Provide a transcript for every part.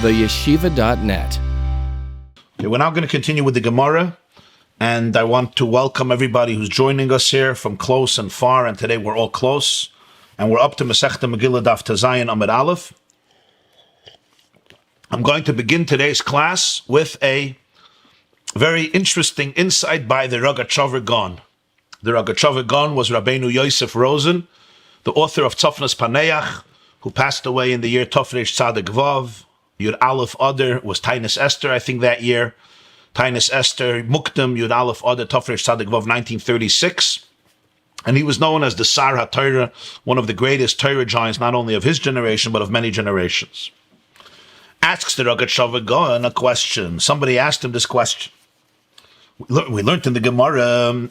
theyeshiva.net. Okay, we're now going to continue with the Gemarah, and I want to welcome everybody who's joining us here from close and far, and today we're all close, and we're up to Masechta Megillah Daf Tazayin Amud Aleph. I'm going to begin today's class with a very interesting insight by the Rogatchover Gaon. The Rogatchover Gaon was Rabbeinu Yosef Rosen, the author of Tzofnas Paneach, who passed away in the year Tofresh Tzadik Vav. Yud Aleph Adar was Tainus Esther, I think, that year. Tainus Esther, Muktam, Yud Aleph Adar, Tofresh Tzadik Vav, 1936. And he was known as the Sar HaTorah, one of the greatest Torah giants, not only of his generation, but of many generations. Asks the Rogatchover Gaon a question. Somebody asked him this question. We learned in the Gemarah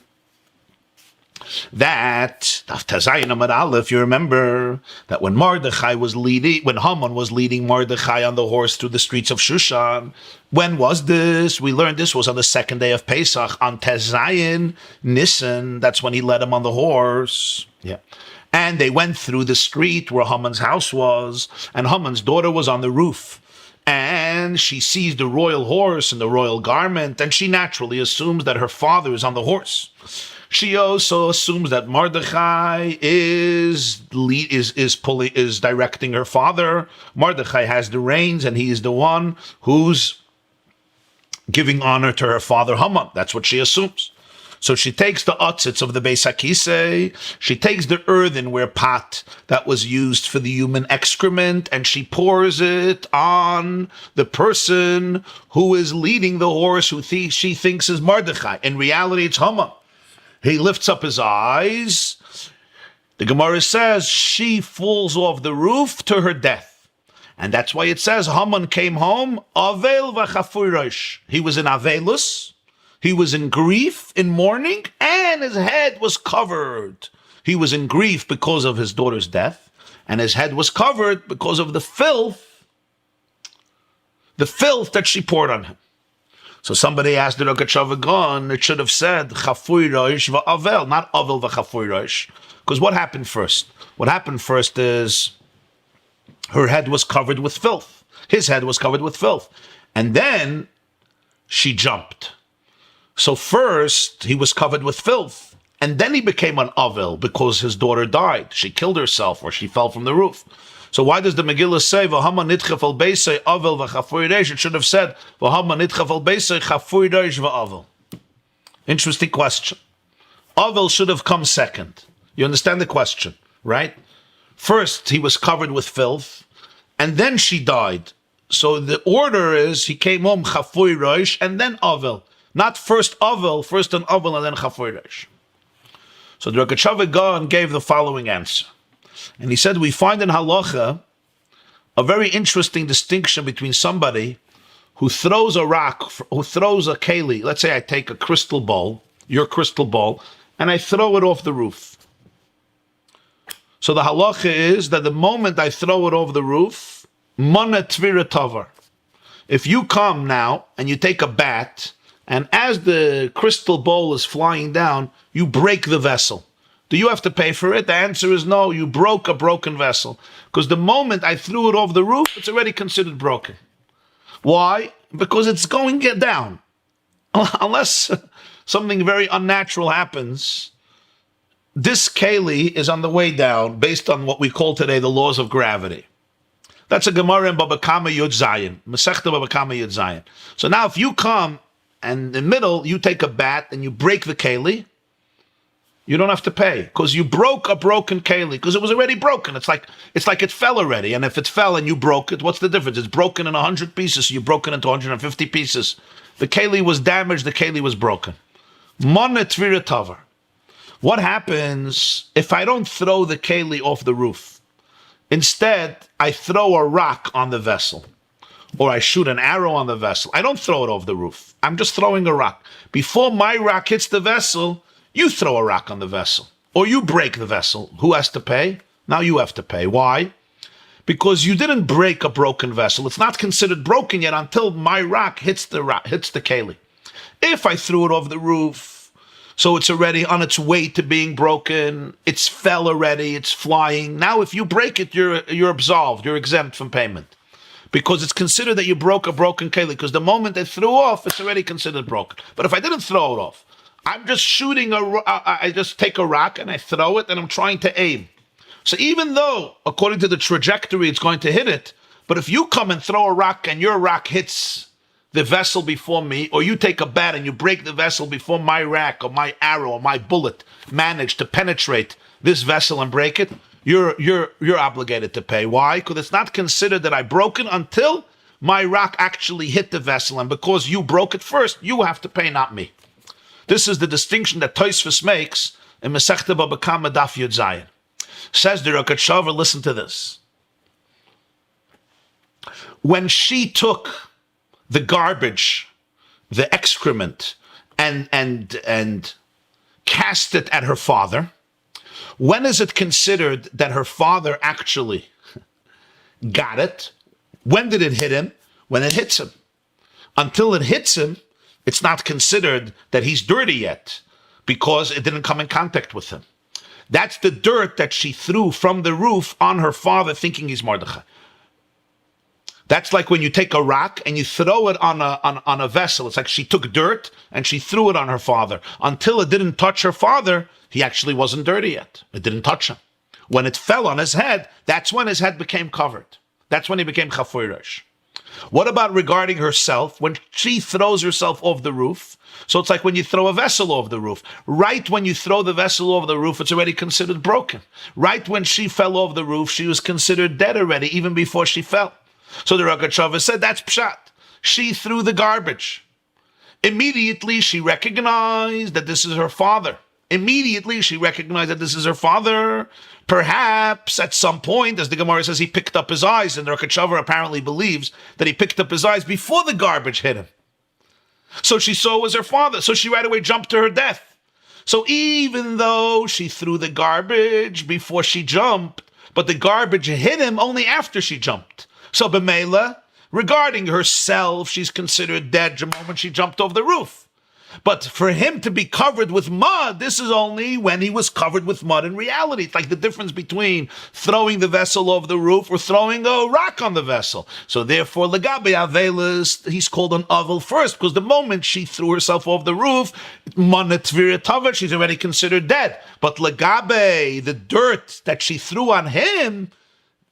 that if you remember that when Haman was leading Mordechai on the horse through the streets of Shushan, when was this? We learned this was on the second day of Pesach, on Tezayin Nisan. That's when he led him on the horse. Yeah. And they went through the street where Haman's house was, and Haman's daughter was on the roof. And she sees the royal horse and the royal garment, and she naturally assumes that her father is on the horse. She also assumes that Mordechai is directing her father. Mordechai has the reins, and he is the one who's giving honor to her father Haman. That's what she assumes. So she takes the otzitz of the Beis HaKisei, she takes the earthenware pot that was used for the human excrement, and she pours it on the person who is leading the horse, who she thinks is Mordechai. In reality, it's Haman. He lifts up his eyes. The Gemarah says she falls off the roof to her death. And that's why it says Haman came home, Avel v'chafurish. He was in Avelus. He was in grief, in mourning, and his head was covered. He was in grief because of his daughter's death, and his head was covered because of the filth that she poured on him. So somebody asked the Rogatchover Gaon, it should have said Chafui Rosh va'avel, not Avel v'chafui Rosh. Because what happened first? What happened first is her head was covered with filth. His head was covered with filth. And then she jumped. So first he was covered with filth, and then he became an Avel because his daughter died. She killed herself, or she fell from the roof. So why does the Megillah say V'Haman nitchaf al beisei Avel v'chafui reish? It should have said V'Haman nitchaf al beisei chafui reish v'Avel. Interesting question. Avel should have come second. You understand the question, right? First he was covered with filth, and then she died. So the order is he came home chafui reish and then Avel. Not first Avel, first an Avel and then chafui reish. So the Rogatchover Gaon gave the following answer. And he said, we find in halacha a very interesting distinction between somebody who throws a rock, who throws a keli. Let's say I take a crystal bowl, your crystal bowl, and I throw it off the roof. So the halacha is that the moment I throw it off the roof, mana tvira tavar. If you come now and you take a bat, and as the crystal bowl is flying down, you break the vessel. Do you have to pay for it? The answer is no. You broke a broken vessel. Because the moment I threw it off the roof, it's already considered broken. Why? Because it's going to get down. Unless something very unnatural happens, this keli is on the way down based on what we call today the laws of gravity. That's a Gemarah in Baba Kama Yud Zayin. Masechta Baba Kama Yud Zayin. So now if you come and in the middle, you take a bat and you break the keli, you don't have to pay because you broke a broken keli because it was already broken. It's like it fell already. And if it fell and you broke it, what's the difference? It's broken in 100 pieces. So you broke it into 150 pieces. The keli was damaged. The keli was broken. Mana tvira tavar. What happens if I don't throw the keli off the roof? Instead, I throw a rock on the vessel. Or I shoot an arrow on the vessel. I don't throw it off the roof. I'm just throwing a rock. Before my rock hits the vessel, you throw a rock on the vessel. Or you break the vessel. Who has to pay? Now you have to pay. Why? Because you didn't break a broken vessel. It's not considered broken yet until my rock hits the keli. If I threw it off the roof, so it's already on its way to being broken, it's fell already, it's flying. Now if you break it, you're absolved. You're exempt from payment. because it's considered that you broke a broken keli, because the moment they threw off, it's already considered broken. But if I didn't throw it off, I'm just shooting I just take a rock and I throw it and I'm trying to aim. So even though, according to the trajectory, it's going to hit it, but if you come and throw a rock and your rock hits the vessel before me, or you take a bat and you break the vessel before my rack or my arrow or my bullet managed to penetrate this vessel and break it, you're obligated to pay. Why? Because it's not considered that I broke it until my rock actually hit the vessel, and because you broke it first, you have to pay, not me. This is the distinction that Tosfos makes in Masechta Baba Kama Daf Yud Zayin. Says the Rosh, listen to this. When she took the garbage, the excrement, and cast it at her father, when is it considered that her father actually got it? When did it hit him? When it hits him. Until it hits him, it's not considered that he's dirty yet, because it didn't come in contact with him. That's the dirt that she threw from the roof on her father, thinking he's Mordechai. That's like when you take a rock and you throw it on a vessel. It's like she took dirt and she threw it on her father. Until it didn't touch her father, he actually wasn't dirty yet. It didn't touch him. When it fell on his head, that's when his head became covered. That's when he became chafui rosh. What about regarding herself? When she throws herself off the roof, so it's like when you throw a vessel off the roof. Right when you throw the vessel off the roof, it's already considered broken. Right when she fell off the roof, she was considered dead already, even before she fell. So the Rosh said, that's pshat. She threw the garbage. Immediately, she recognized that this is her father. Immediately, she recognized that this is her father. Perhaps at some point, as the Gemarah says, he picked up his eyes, and the Rosh apparently believes that he picked up his eyes before the garbage hit him. So she saw it was her father. So she right away jumped to her death. So even though she threw the garbage before she jumped, but the garbage hit him only after she jumped. So B'meila, regarding herself, she's considered dead the moment she jumped over the roof. But for him to be covered with mud, this is only when he was covered with mud in reality. It's like the difference between throwing the vessel over the roof or throwing a rock on the vessel. So therefore, Legabe Avelis, he's called an Avel first, because the moment she threw herself off the roof, she's already considered dead. But Legabe, the dirt that she threw on him,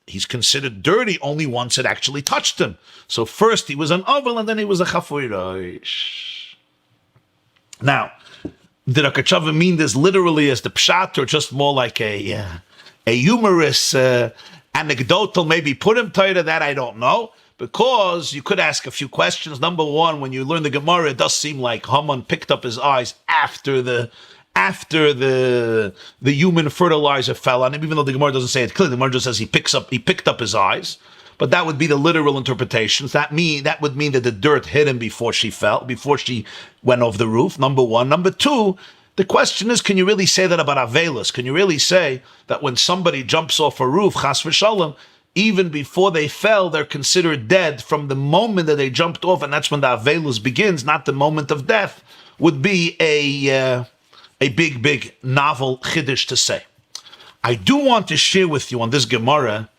he's considered dirty only once it actually touched him. So first he was an Avel, and then he was a Chafui Rosh. Now, did Rosh mean this literally as the pshat, or just more like a humorous, anecdotal, maybe Purim Torah? That I don't know, because you could ask a few questions. Number one, when you learn the Gemarah, it does seem like Haman picked up his eyes after the human fertilizer fell on him, even though the Gemarah doesn't say it clearly. The Gemarah just says he picked up his eyes. But that would be the literal interpretations. That would mean that the dirt hit him before she fell, before she went off the roof, number one. Number two, the question is, can you really say that about Avelis? Can you really say that when somebody jumps off a roof, chas v'shalom, even before they fell, they're considered dead from the moment that they jumped off, and that's when the Avelis begins, not the moment of death, would be a big novel chiddush to say. I do want to share with you on this Gemarah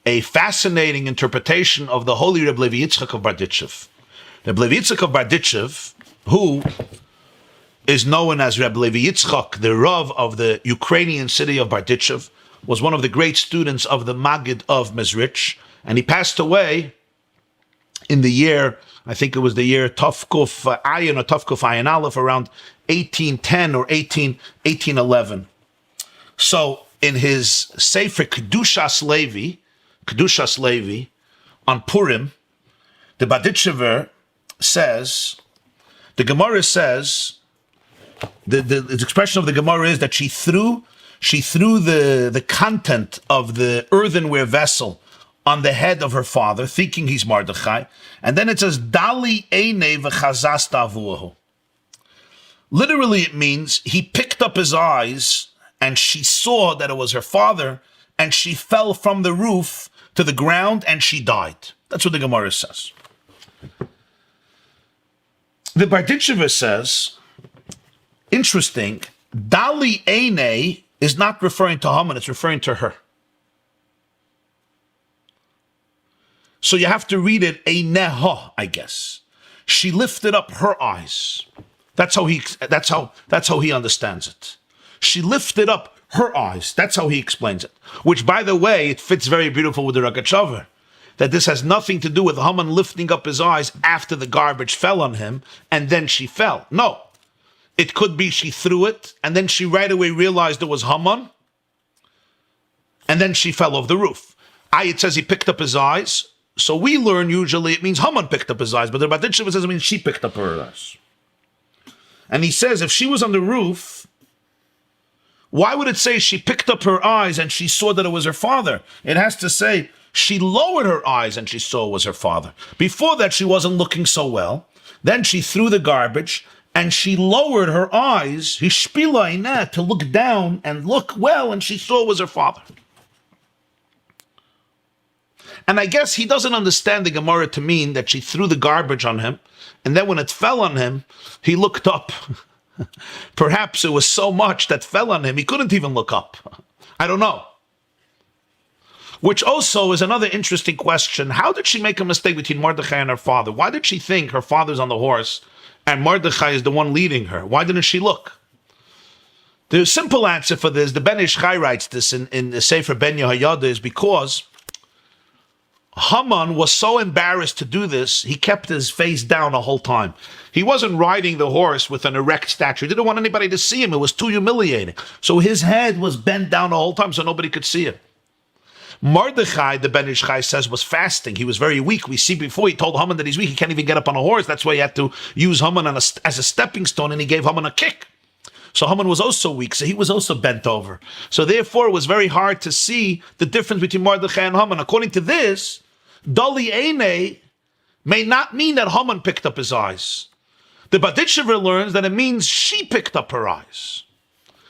a fascinating interpretation of the holy Rabbi Levi Yitzchak of Berditchev. Rabbi Levi Yitzchak of Berditchev, who is known as Rabbi Levi Yitzchak, the Rav of the Ukrainian city of Berditchev, was one of the great students of the Maggid of Mezrich, and he passed away in the year, I think it was the year Tovkuf Ayin or Tovkuf Ayin Aleph, around 1810 or 1811. So in his Sefer Kedushas Levi, on Purim, the Berditchever says, the Gemarah says, the expression of the Gemarah is that she threw the content of the earthenware vessel on the head of her father, thinking he's Mordechai, and then it says, Dali eine v'chazas tavuahu. Literally it means he picked up his eyes and she saw that it was her father, and she fell from the roof to the ground and she died. That's what the Gemarah says. The Berditchever says, interesting, Dali Eine is not referring to Haman, it's referring to her. So you have to read it eineha, I guess. She lifted up her eyes. That's how he understands it. She lifted up her eyes. That's how he explains it. Which, by the way, it fits very beautiful with the Rogatchover. That this has nothing to do with Haman lifting up his eyes after the garbage fell on him and then she fell. No. It could be she threw it and then she right away realized it was Haman and then she fell off the roof. It says he picked up his eyes. So we learn usually it means Haman picked up his eyes, but the Berditchever says it means she picked up her eyes. And he says if she was on the roof, why would it say she picked up her eyes and she saw that it was her father? It has to say she lowered her eyes and she saw it was her father. Before that, she wasn't looking so well. Then she threw the garbage and she lowered her eyes, to look down and look well, and she saw it was her father. And I guess he doesn't understand the Gemarah to mean that she threw the garbage on him, and then when it fell on him, he looked up. Perhaps it was so much that fell on him, he couldn't even look up. I don't know. Which also is another interesting question. How did she make a mistake between Mordechai and her father? Why did she think her father's on the horse and Mordechai is the one leading her? Why didn't she look? The simple answer for this, the Ben Ish Chai writes this in the Sefer Ben Yehoyada, is because Haman was so embarrassed to do this, he kept his face down the whole time. He wasn't riding the horse with an erect stature. He didn't want anybody to see him. It was too humiliating. So his head was bent down the whole time so nobody could see him. Mordechai, the Ben Ish Chai says, was fasting. He was very weak. We see before he told Haman that he's weak. He can't even get up on a horse. That's why he had to use Haman as a stepping stone, and he gave Haman a kick. So Haman was also weak, so he was also bent over. So therefore, it was very hard to see the difference between Mordechai and Haman. According to this, Dali Eine may not mean that Haman picked up his eyes. The Berditchever learns that it means she picked up her eyes.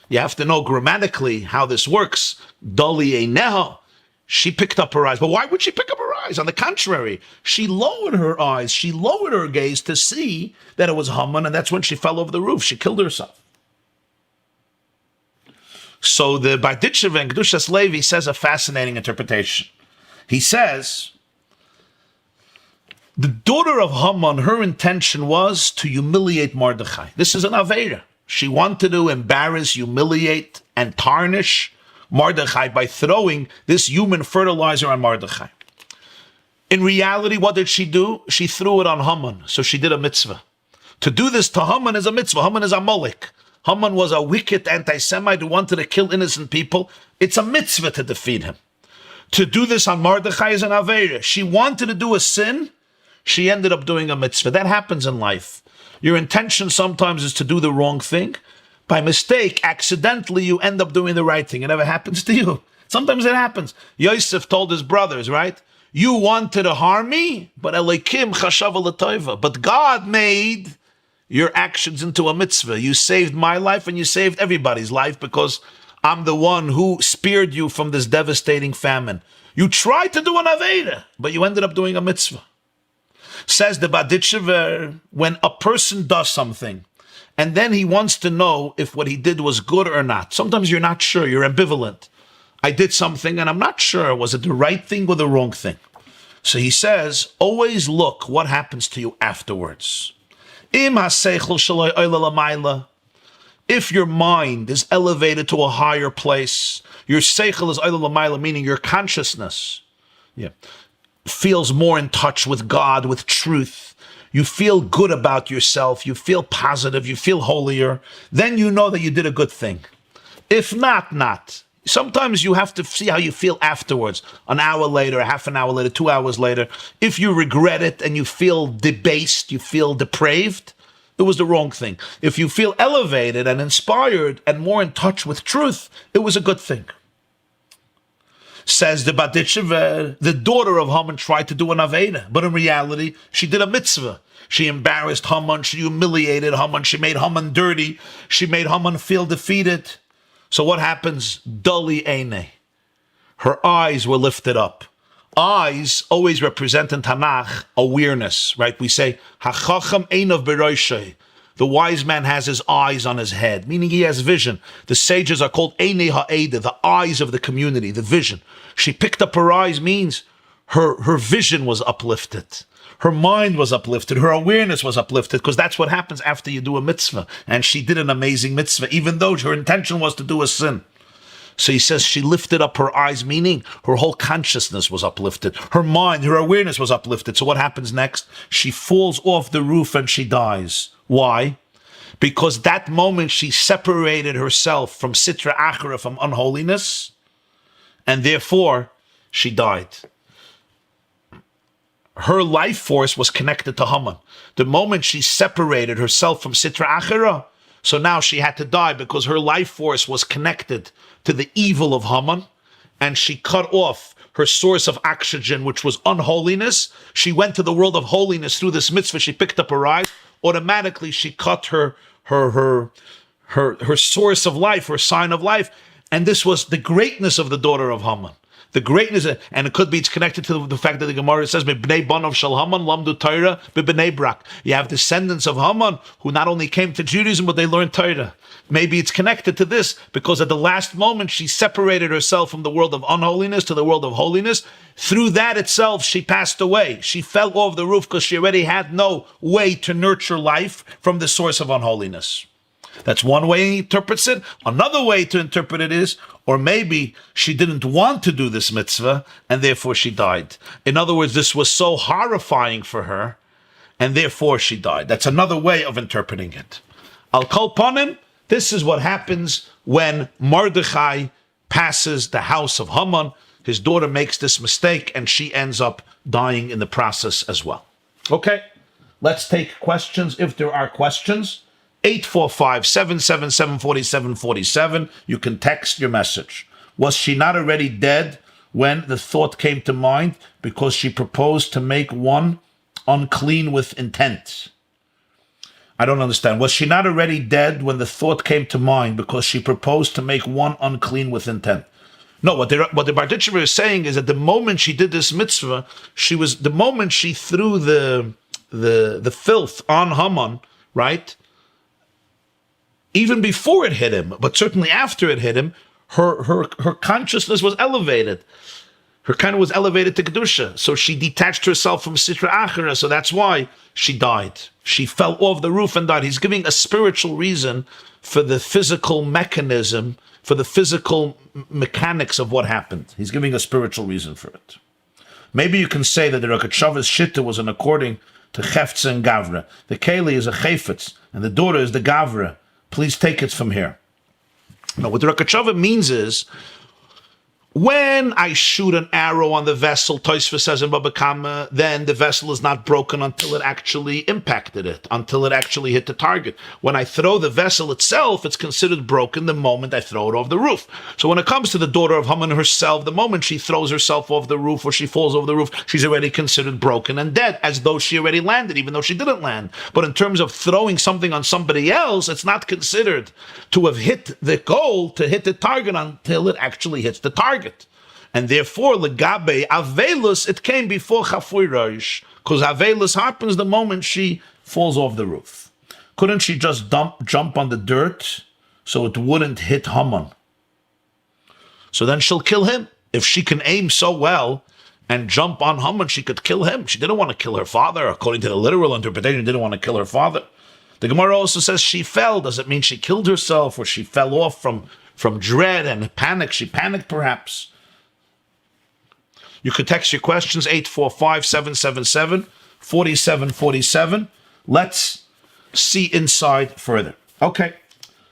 You have to know grammatically how this works. Dali Eineha, she picked up her eyes. But why would she pick up her eyes? On the contrary, she lowered her eyes. She lowered her gaze to see that it was Haman, and that's when she fell over the roof. She killed herself. So the Berditchever in Kedushas Levi says a fascinating interpretation. He says, the daughter of Haman, her intention was to humiliate Mordechai. This is an Aveira. She wanted to embarrass, humiliate, and tarnish Mordechai by throwing this human fertilizer on Mordechai. In reality, what did she do? She threw it on Haman, so she did a mitzvah. To do this to Haman is a mitzvah. Haman is a molek. Haman was a wicked anti-Semite who wanted to kill innocent people. It's a mitzvah to defeat him. To do this on Mordechai is an Aveira. She wanted to do a sin. She ended up doing a mitzvah. That happens in life. Your intention sometimes is to do the wrong thing. By mistake, accidentally, you end up doing the right thing. It never happens to you. Sometimes it happens. Yosef told his brothers, right? You wanted to harm me, but Elokim chashav l'toiva. But God made your actions into a mitzvah. You saved my life and you saved everybody's life because I'm the one who spared you from this devastating famine. You tried to do an Aveira, but you ended up doing a mitzvah. Says the Berditchever, when a person does something, and then he wants to know if what he did was good or not. Sometimes you're not sure, you're ambivalent. I did something and I'm not sure, was it the right thing or the wrong thing? So he says, always look what happens to you afterwards. If your mind is elevated to a higher place, your seichel is oila l'mayla, meaning your consciousness feels more in touch with God, with truth. You feel good about yourself, you feel positive, you feel holier, then you know that you did a good thing. If not, not. Sometimes you have to see how you feel afterwards, an hour later, a half an hour later, 2 hours later. If you regret it and you feel debased, you feel depraved, it was the wrong thing. If you feel elevated and inspired and more in touch with truth, it was a good thing. Says the Berditchever, the daughter of Haman tried to do an Aveira, but in reality, she did a mitzvah. She embarrassed Haman, she humiliated Haman, she made Haman dirty, she made Haman feel defeated. So what happens? Dali Eine. Her eyes were lifted up. Eyes always represent in Tanakh awareness, right? We say, HaChacham Einav Beroshei. The wise man has his eyes on his head, meaning he has vision. The sages are called Einei Ha'eda, the eyes of the community, the vision. She picked up her eyes means her vision was uplifted. Her mind was uplifted. Her awareness was uplifted, because that's what happens after you do a mitzvah. And she did an amazing mitzvah, even though her intention was to do a sin. So he says she lifted up her eyes, meaning her whole consciousness was uplifted. Her mind, her awareness was uplifted. So what happens next? She falls off the roof and she dies. Why? Because that moment she separated herself from Sitra Achra, from unholiness, and therefore she died. Her life force was connected to Haman. The moment she separated herself from Sitra Achra, so now she had to die because her life force was connected to the evil of Haman, and she cut off her source of oxygen, which was unholiness. She went to the world of holiness through this mitzvah. She picked up her eyes. Automatically, she cut her source of life, her sign of life, and this was the greatness of the daughter of Haman. The greatness, and it could be it's connected to the fact that the Gemarah says, "Bnei banav shel Haman lamdu Torah b'bnei Brak." You have descendants of Haman who not only came to Judaism, but they learned Torah. Maybe it's connected to this, because at the last moment she separated herself from the world of unholiness to the world of holiness. Through that itself, she passed away. She fell off the roof because she already had no way to nurture life from the source of unholiness. That's one way he interprets it. Another way to interpret it is, or maybe she didn't want to do this mitzvah, and therefore she died. In other words, this was so horrifying for her, and therefore she died. That's another way of interpreting it. Al kol panim, this is what happens when Mordechai passes the house of Haman. His daughter makes this mistake, and she ends up dying in the process as well. Okay, let's take questions if there are questions. 845-777-4747. You can text your message. Was she not already dead when the thought came to mind, because she proposed to make one unclean with intent? I don't understand. Was she not already dead when the thought came to mind, because she proposed to make one unclean with intent? No, what the Barditchever is saying is that the moment she did this mitzvah, the moment she threw the filth on Haman, right? Even before it hit him, but certainly after it hit him, her consciousness was elevated. Her kind was elevated to Kedusha. So she detached herself from Sitra Achra, so that's why she died. She fell off the roof and died. He's giving a spiritual reason for the physical mechanism, for the physical mechanics of what happened. He's giving a spiritual reason for it. Maybe you can say that the Rakachava's Shitta was an according to Cheftze and Gavra. The Keli is a Chefetz, and the daughter is the Gavra. Please take it from here. Now, what the Rakachava means is, when I shoot an arrow on the vessel, Tosfos says in Baba Kama, then the vessel is not broken until it actually impacted it, until it actually hit the target. When I throw the vessel itself, it's considered broken the moment I throw it off the roof. So when it comes to the daughter of Haman herself, the moment she throws herself off the roof or she falls over the roof, she's already considered broken and dead, as though she already landed, even though she didn't land. But in terms of throwing something on somebody else, it's not considered to have hit the goal, to hit the target, until it actually hits the target. And therefore, legabe avelus, it came before chafui rosh, because avelus happens the moment she falls off the roof. Couldn't she just jump on the dirt so it wouldn't hit Haman? So then she'll kill him. If she can aim so well and jump on Haman, she could kill him. She didn't want to kill her father. According to the literal interpretation, she didn't want to kill her father. The Gemarah also says she fell. Does it mean she killed herself, or she fell off from dread and panic? She panicked, perhaps. You could text your questions, 845-777-4747. Let's see inside further. Okay,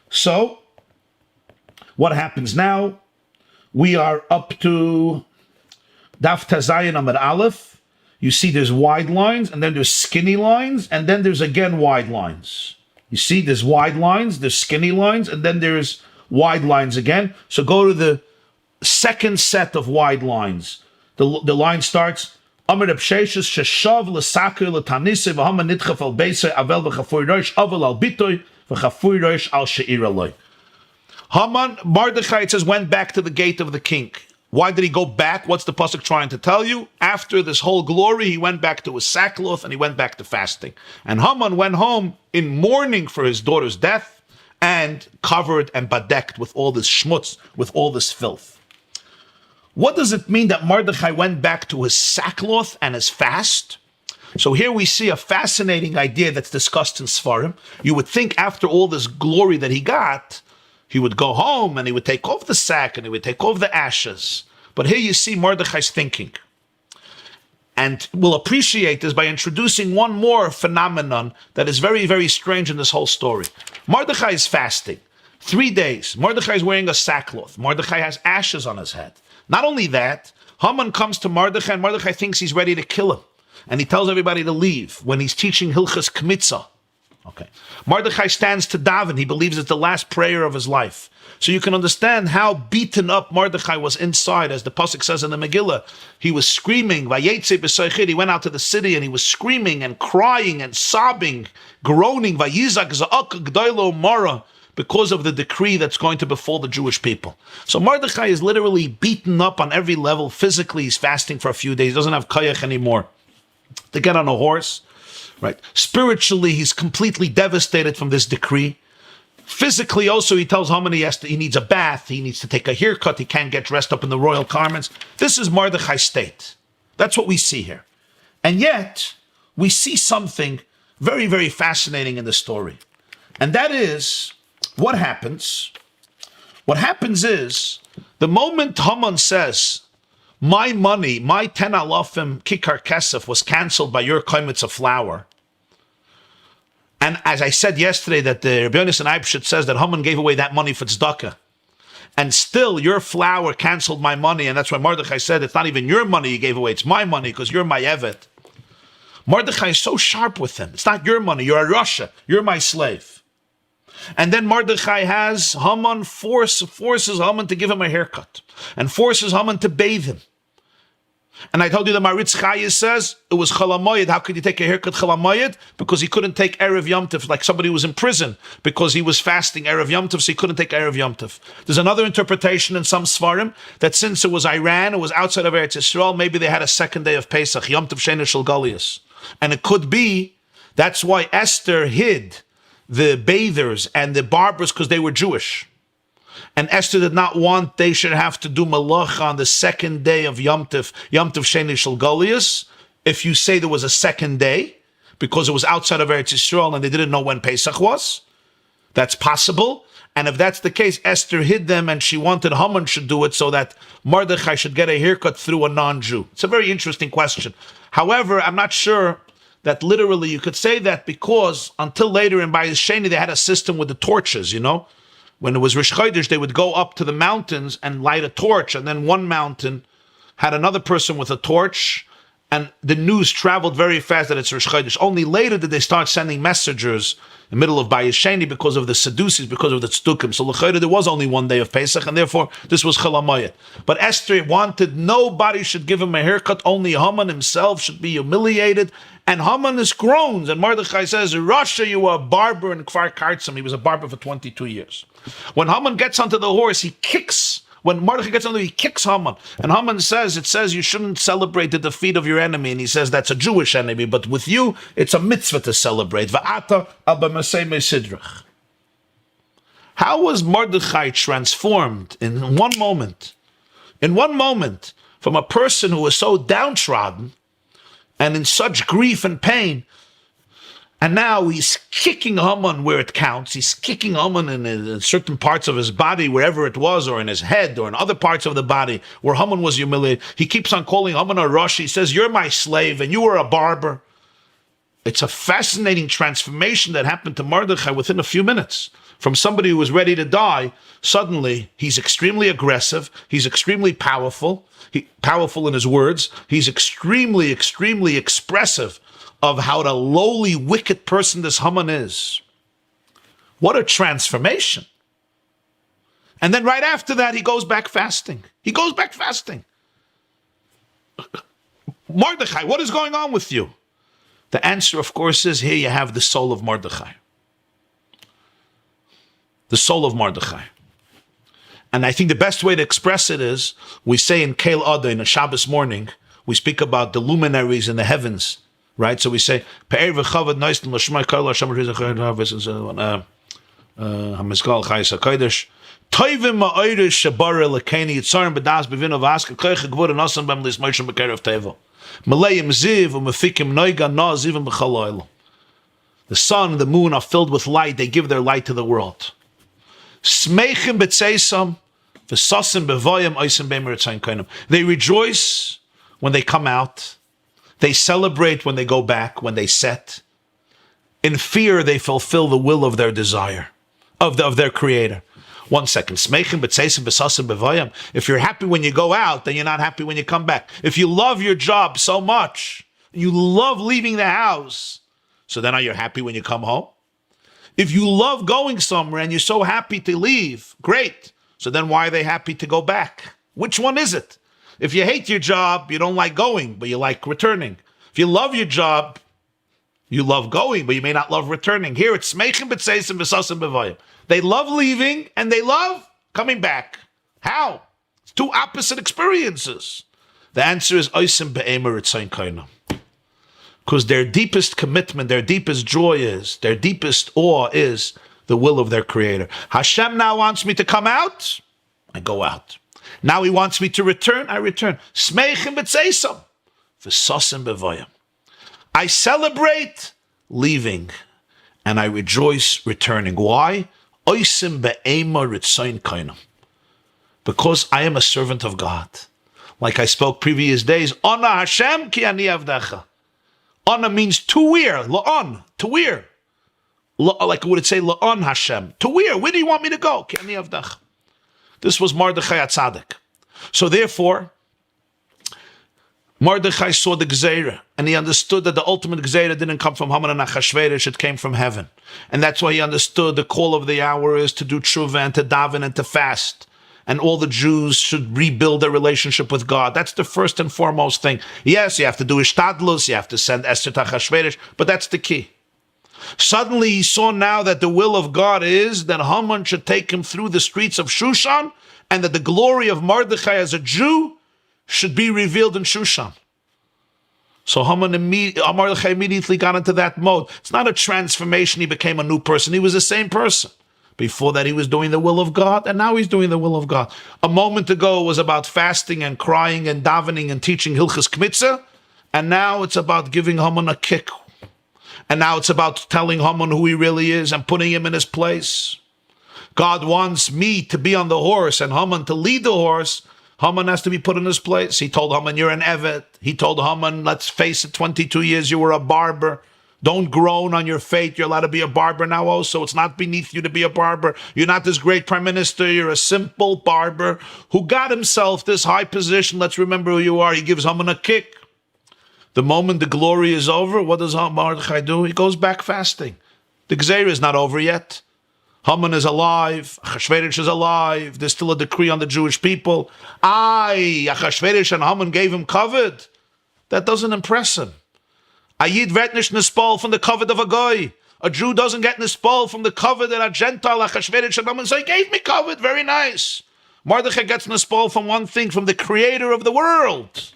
so what happens now? We are up to Daf Tazayin Amud Aleph. You see there's wide lines, and then there's skinny lines, and then there's again wide lines. You see there's wide lines, there's skinny lines, and then there's wide lines again. So go to the second set of wide lines. The line starts, Amar Reb Sheshes sheshav l'saker l'tanise v'haman nidchaf al beisei avel v'chafui rosh avel al bitoy v'chafui rosh al she'ir aloi. Haman, Mordechai, it says, went back to the gate of the king. Why did he go back? What's the pasuk trying to tell you? After this whole glory, he went back to his sackcloth and he went back to fasting. And Haman went home in mourning for his daughter's death and covered and bedecked with all this schmutz, with all this filth. What does it mean that Mordechai went back to his sackcloth and his fast? So here we see a fascinating idea that's discussed in Sfarim. You would think after all this glory that he got, he would go home and he would take off the sack and he would take off the ashes. But here you see Mordechai's thinking. And we'll appreciate this by introducing one more phenomenon that is very, very strange in this whole story. Mordechai is fasting 3 days. Mordechai is wearing a sackcloth. Mordechai has ashes on his head. Not only that, Haman comes to Mordechai and Mordechai thinks he's ready to kill him. And he tells everybody to leave when he's teaching Hilchas Kmitza. Okay. Mordechai stands to daven. He believes it's the last prayer of his life. So you can understand how beaten up Mordechai was inside, as the pasuk says in the Megillah. He was screaming. Vayetze b'soichid. He went out to the city and he was screaming and crying and sobbing, groaning. Vayizak za'ak g'daylo mara, because of the decree that's going to befall the Jewish people. So Mordechai is literally beaten up on every level. Physically, he's fasting for a few days. He doesn't have koyach anymore to get on a horse. Right. Spiritually, he's completely devastated from this decree. Physically, also, he tells Haman he needs a bath, he needs to take a haircut, he can't get dressed up in the royal garments. This is Mordechai's state. That's what we see here. And yet, we see something very, very fascinating in the story. And that is, what happens? What happens is, the moment Haman says, my money, my 10 alafim kikar kesef was canceled by your kaimitz of flour. And as I said yesterday, that the Rabbi and Eibshit says that Haman gave away that money for tzedakah. And still, your flour canceled my money. And that's why Mordechai said, it's not even your money you gave away, it's my money because you're my evet. Mordechai is so sharp with him. It's not your money, you're a Russia, you're my slave. And then Mordechai has Haman forces Haman to give him a haircut and forces Haman to bathe him. And I told you that Maritz Chaya says it was Chalamoyed. How could you take a haircut Chalamoyed? Because he couldn't take Erev Yom Tov, like somebody who was in prison because he was fasting Erev Yom Tov, so he couldn't take Erev Yom Tov. There's another interpretation in some Svarim that since it was Iran, it was outside of Eretz Yisrael, maybe they had a second day of Pesach, Yom Tov Sheni Shel Goliath. And it could be, that's why Esther hid the bathers and the barbers because they were Jewish. And Esther did not want they should have to do malacha on the second day of Yom Tov Sheni Shel Goliath. If you say there was a second day, because it was outside of Eretz Yisrael and they didn't know when Pesach was, that's possible. And if that's the case, Esther hid them and she wanted Haman should do it so that Mordechai should get a haircut through a non-Jew. It's a very interesting question. However, I'm not sure that literally you could say that because until later in Bayis Sheni they had a system with the torches, you know. When it was Rish Chodesh, they would go up to the mountains and light a torch, and then one mountain had another person with a torch, and the news traveled very fast that it's Rish Chodesh. Only later did they start sending messengers in the middle of Bayis Sheni because of the Sadducees, because of the Tzdukim. So l'chayda, there was only one day of Pesach, and therefore this was Chalamayat. But Esther wanted nobody should give him a haircut, only Haman himself should be humiliated. And Haman is groans, and Mordechai says, in Russia, you were a barber in Kfar Kartzim. He was a barber for 22 years. When Haman gets onto the horse, he kicks. When Mordechai gets onto, he kicks Haman. And Haman says, it says you shouldn't celebrate the defeat of your enemy. And he says that's a Jewish enemy, but with you, it's a mitzvah to celebrate. Va'ata abba masei mesidrach. How was Mordechai transformed in one moment? In one moment, from a person who was so downtrodden and in such grief and pain, and now he's kicking Haman where it counts. He's kicking Haman in certain parts of his body, wherever it was, or in his head, or in other parts of the body where Haman was humiliated. He keeps on calling Haman a Rosh. He says, you're my slave, and you were a barber. It's a fascinating transformation that happened to Mordechai within a few minutes. From somebody who was ready to die, suddenly he's extremely aggressive. He's extremely powerful. Powerful in his words. He's extremely, extremely expressive of how the lowly, wicked person this Haman is. What a transformation. And then right after that, he goes back fasting. He goes back fasting. Mordechai, what is going on with you? The answer, of course, is here you have the soul of Mordechai. The soul of Mordechai. And I think the best way to express it is, we say in Keil Adar, in a Shabbos morning, we speak about the luminaries in the heavens. Right, so we say Pe'er v'chavad noisten l'shmai kol Hashem hamizgal chayis hakodesh Toivim ma'irish shabara lekeni yitzarim b'das b'vino v'aska koiche gvur and osan b'em lismoishim b'kerev tevo. Malayim ziv u'mefikim noiga na zivim b'chaloil. The sun and the moon are filled with light. They give their light to the world. Smeichim b'tzeisam v'sasim b'voyim oisim b'emeritzayin koinim. They rejoice when they come out. They celebrate when they go back, when they set. In fear, they fulfill the will of their desire, of their creator. 1 second. Smeichim b'tzeisam v'sasim b'voyim. If you're happy when you go out, then you're not happy when you come back. If you love your job so much, you love leaving the house, so then are you happy when you come home? If you love going somewhere and you're so happy to leave, great. So then why are they happy to go back? Which one is it? If you hate your job, you don't like going, but you like returning. If you love your job, you love going, but you may not love returning. Here it's smeichim b'tzeisam v'sasim b'voyim. They love leaving and they love coming back. How? It's two opposite experiences. The answer is oisim be'emer etzayin kainam. Because their deepest commitment, their deepest joy is, their deepest awe is the will of their creator. Hashem now wants me to come out, I go out. Now he wants me to return, I return. Smeichim b'tzeisam v'sasim b'voyim. I celebrate leaving and I rejoice returning. Why? Oisim be'ema ritzayin kainam. Because I am a servant of God. Like I spoke previous days, Ona Hashem ki ani avdecha. Ona means to where, la'on, to where. Like would it say, la'on Hashem, to where? Where do you want me to go? Ki ani avdecha. This was Mordechai HaTzadik. So therefore, Mordechai saw the Gemarah, and he understood that the ultimate Gemarah didn't come from Haman and Achashverosh, it came from heaven. And that's why he understood the call of the hour is to do tshuva and to daven and to fast. And all the Jews should rebuild their relationship with God. That's the first and foremost thing. Yes, you have to do ishtadlus, you have to send Esther to Achashverosh, but that's the key. Suddenly he saw now that the will of God is that Haman should take him through the streets of Shushan, and that the glory of Mordechai as a Jew should be revealed in Shushan. So Mordechai immediately got into that mode. It's not a transformation, he became a new person. He was the same person. Before that, he was doing the will of God, and now he's doing the will of God. A moment ago, it was about fasting and crying and davening and teaching Hilchas Kmitzah, and now it's about giving Haman a kick. And now it's about telling Haman who he really is and putting him in his place. God wants me to be on the horse and Haman to lead the horse. Haman has to be put in his place. He told Haman, you're an Evet. He told Haman, let's face it, 22 years you were a barber. Don't groan on your fate. You're allowed to be a barber now also. It's not beneath you to be a barber. You're not this great prime minister. You're a simple barber who got himself this high position. Let's remember who you are. He gives Haman a kick. The moment the glory is over, what does Mordechai do? He goes back fasting. The Gemarah is not over yet. Haman is alive. Achashverosh is alive. There's still a decree on the Jewish people. Achashverosh and Haman gave him kavod. That doesn't impress him. A Yid wird nicht nispal from the kavod of a guy. A Jew doesn't get nispal from the kavod that a Gentile, Achashverosh and Haman say, gave me kavod. Very nice. Mordechai gets nispal from one thing, from the creator of the world.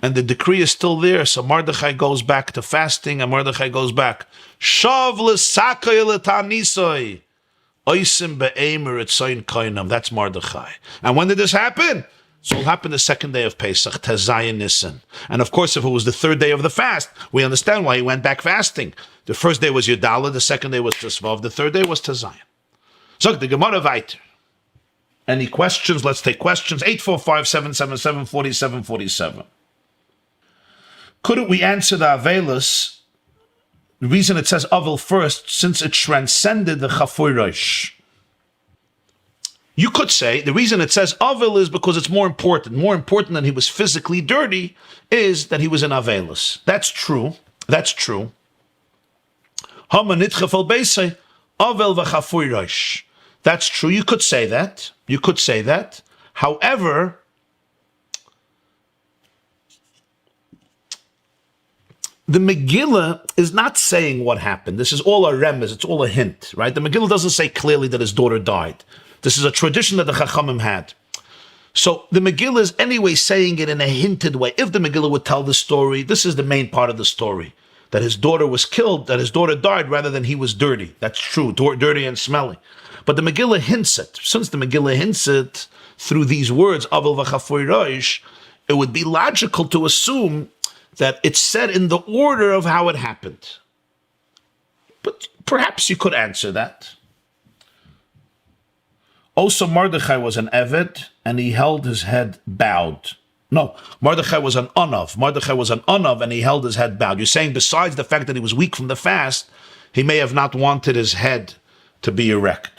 And the decree is still there. So Mordechai goes back to fasting, and Mordechai goes back. Shav l'sakay l'tanisoi. Oisim be'emer etzayin kainam. That's Mordechai. And when did this happen? So it happened the second day of Pesach, Tezayin Nisan. And of course, if it was the third day of the fast, we understand why he went back fasting. The first day was Yudala, the second day was Tesvav, the third day was Tezayin. So the Gemarah Vayikra. Any questions? Let's take questions. 845-777-4747. Couldn't we answer the Avelis? The reason it says Avel first, since it transcended the Chafui Rosh. You could say the reason it says Avel is because it's more important. More important than he was physically dirty is that he was in Avelis. That's true. That's true. Haman nitchafel beisei Avel v'chafui Rosh. That's true. You could say that. You could say that. However, the Megillah is not saying what happened. This is all a remez. It's all a hint, right? The Megillah doesn't say clearly that his daughter died. This is a tradition that the Chachamim had. So the Megillah is anyway saying it in a hinted way. If the Megillah would tell the story, this is the main part of the story. That his daughter was killed, that his daughter died rather than he was dirty. That's true, dirty and smelly. But the Megillah hints it. Since the Megillah hints it through these words, Avel v'chafoy roish, it would be logical to assume that it's said in the order of how it happened. But perhaps you could answer that. Also, Mordechai was an Eved, and he held his head bowed. No, Mordechai was an Unav. Mordechai was an Unav, and he held his head bowed. You're saying besides the fact that he was weak from the fast, he may have not wanted his head to be erect.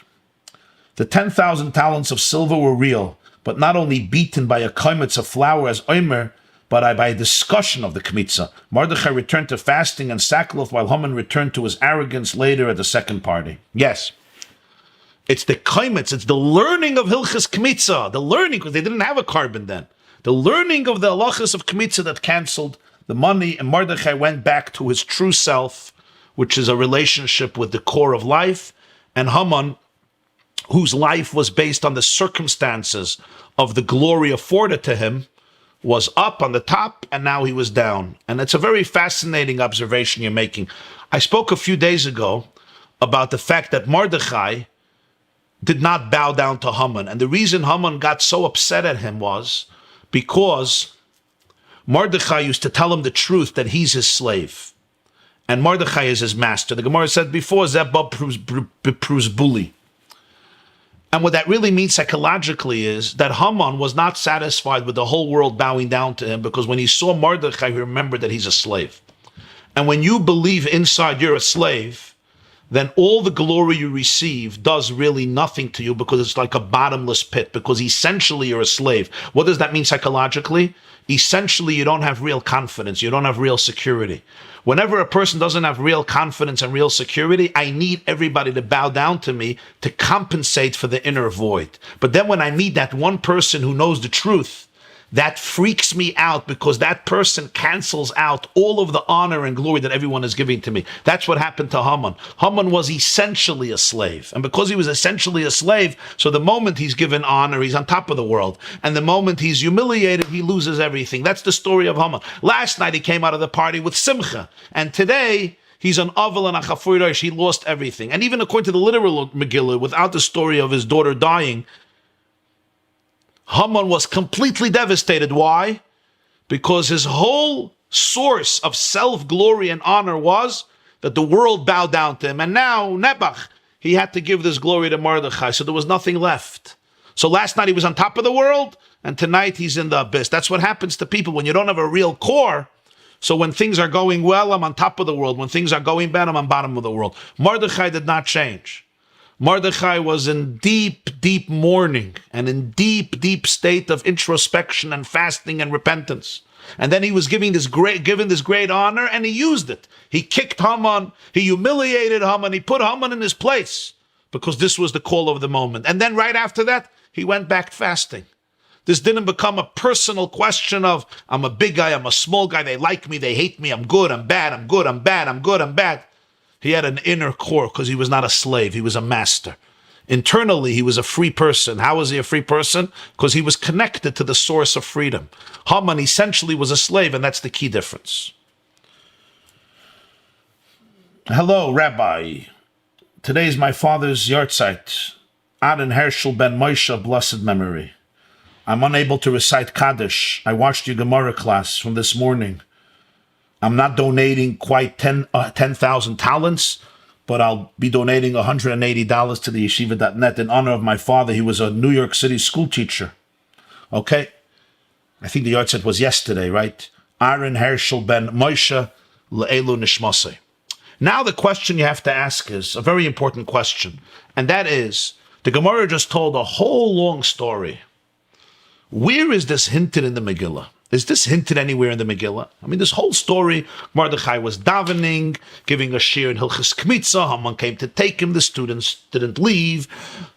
The 10,000 talents of silver were real, but not only beaten by a kaimitz of flour as omer, but by a discussion of the kmitza. Mordechai returned to fasting and sackcloth, while Haman returned to his arrogance later at the second party. Yes. It's the kaimitz, it's the learning of Hilchas Kmitza, the learning, because they didn't have a carbon then. The learning of the halachas of Kmitza that canceled the money, and Mordechai went back to his true self, which is a relationship with the core of life, and Haman, whose life was based on the circumstances of the glory afforded to him, was up on the top, and now he was down. And it's a very fascinating observation you're making. I spoke a few days ago about the fact that Mordechai did not bow down to Haman. And the reason Haman got so upset at him was because Mordechai used to tell him the truth that he's his slave. And Mordechai is his master. The Gemarah said before, Zebub proves bully. And what that really means psychologically is that Haman was not satisfied with the whole world bowing down to him, because when he saw Mordechai, he remembered that he's a slave. And when you believe inside you're a slave, then all the glory you receive does really nothing to you, because it's like a bottomless pit, because essentially you're a slave. What does that mean psychologically? Essentially, you don't have real confidence. You don't have real security. Whenever a person doesn't have real confidence and real security, I need everybody to bow down to me to compensate for the inner void. But then when I meet that one person who knows the truth, that freaks me out, because that person cancels out all of the honor and glory that everyone is giving to me. That's what happened to Haman. Haman was essentially a slave. And because he was essentially a slave, so the moment he's given honor, he's on top of the world. And the moment he's humiliated, he loses everything. That's the story of Haman. Last night he came out of the party with simcha. And today he's an avel and a chafoy roish. He lost everything. And even according to the literal Megillah, without the story of his daughter dying, Haman was completely devastated. Why? Because his whole source of self-glory and honor was that the world bowed down to him. And now, Nebach, he had to give this glory to Mordechai, so there was nothing left. So last night he was on top of the world, and tonight he's in the abyss. That's what happens to people when you don't have a real core. So when things are going well, I'm on top of the world. When things are going bad, I'm on bottom of the world. Mordechai did not change. Mordechai was in deep, deep mourning and in deep, deep state of introspection and fasting and repentance. And then he was given this great honor, and he used it. He kicked Haman, he humiliated Haman, he put Haman in his place, because this was the call of the moment. And then right after that, he went back fasting. This didn't become a personal question of, I'm a big guy, I'm a small guy, they like me, they hate me, I'm good, I'm bad, I'm good, I'm bad, I'm good, I'm bad. He had an inner core, because he was not a slave, he was a master. Internally, he was a free person. How was he a free person? Because he was connected to the source of freedom. Haman essentially was a slave, and that's the key difference. Hello, Rabbi. Today is my father's yahrzeit, Adar Herschel ben Moshe, blessed memory. I'm unable to recite Kaddish. I watched your Gemarah class from this morning. I'm not donating quite 10,000 talents, but I'll be donating $180 to the yeshiva.net in honor of my father. He was a New York City school teacher. Okay? I think the yahrzeit was yesterday, right? Adar Herschel ben Moshe le'elu nishmasei. Now the question you have to ask is a very important question, and that is, the Gemarah just told a whole long story. Where is this hinted in the Megillah? Is this hinted anywhere in the Megillah? I mean, this whole story, Mordechai was davening, giving a shir in Hilchas Kmitza. Haman came to take him. The students didn't leave.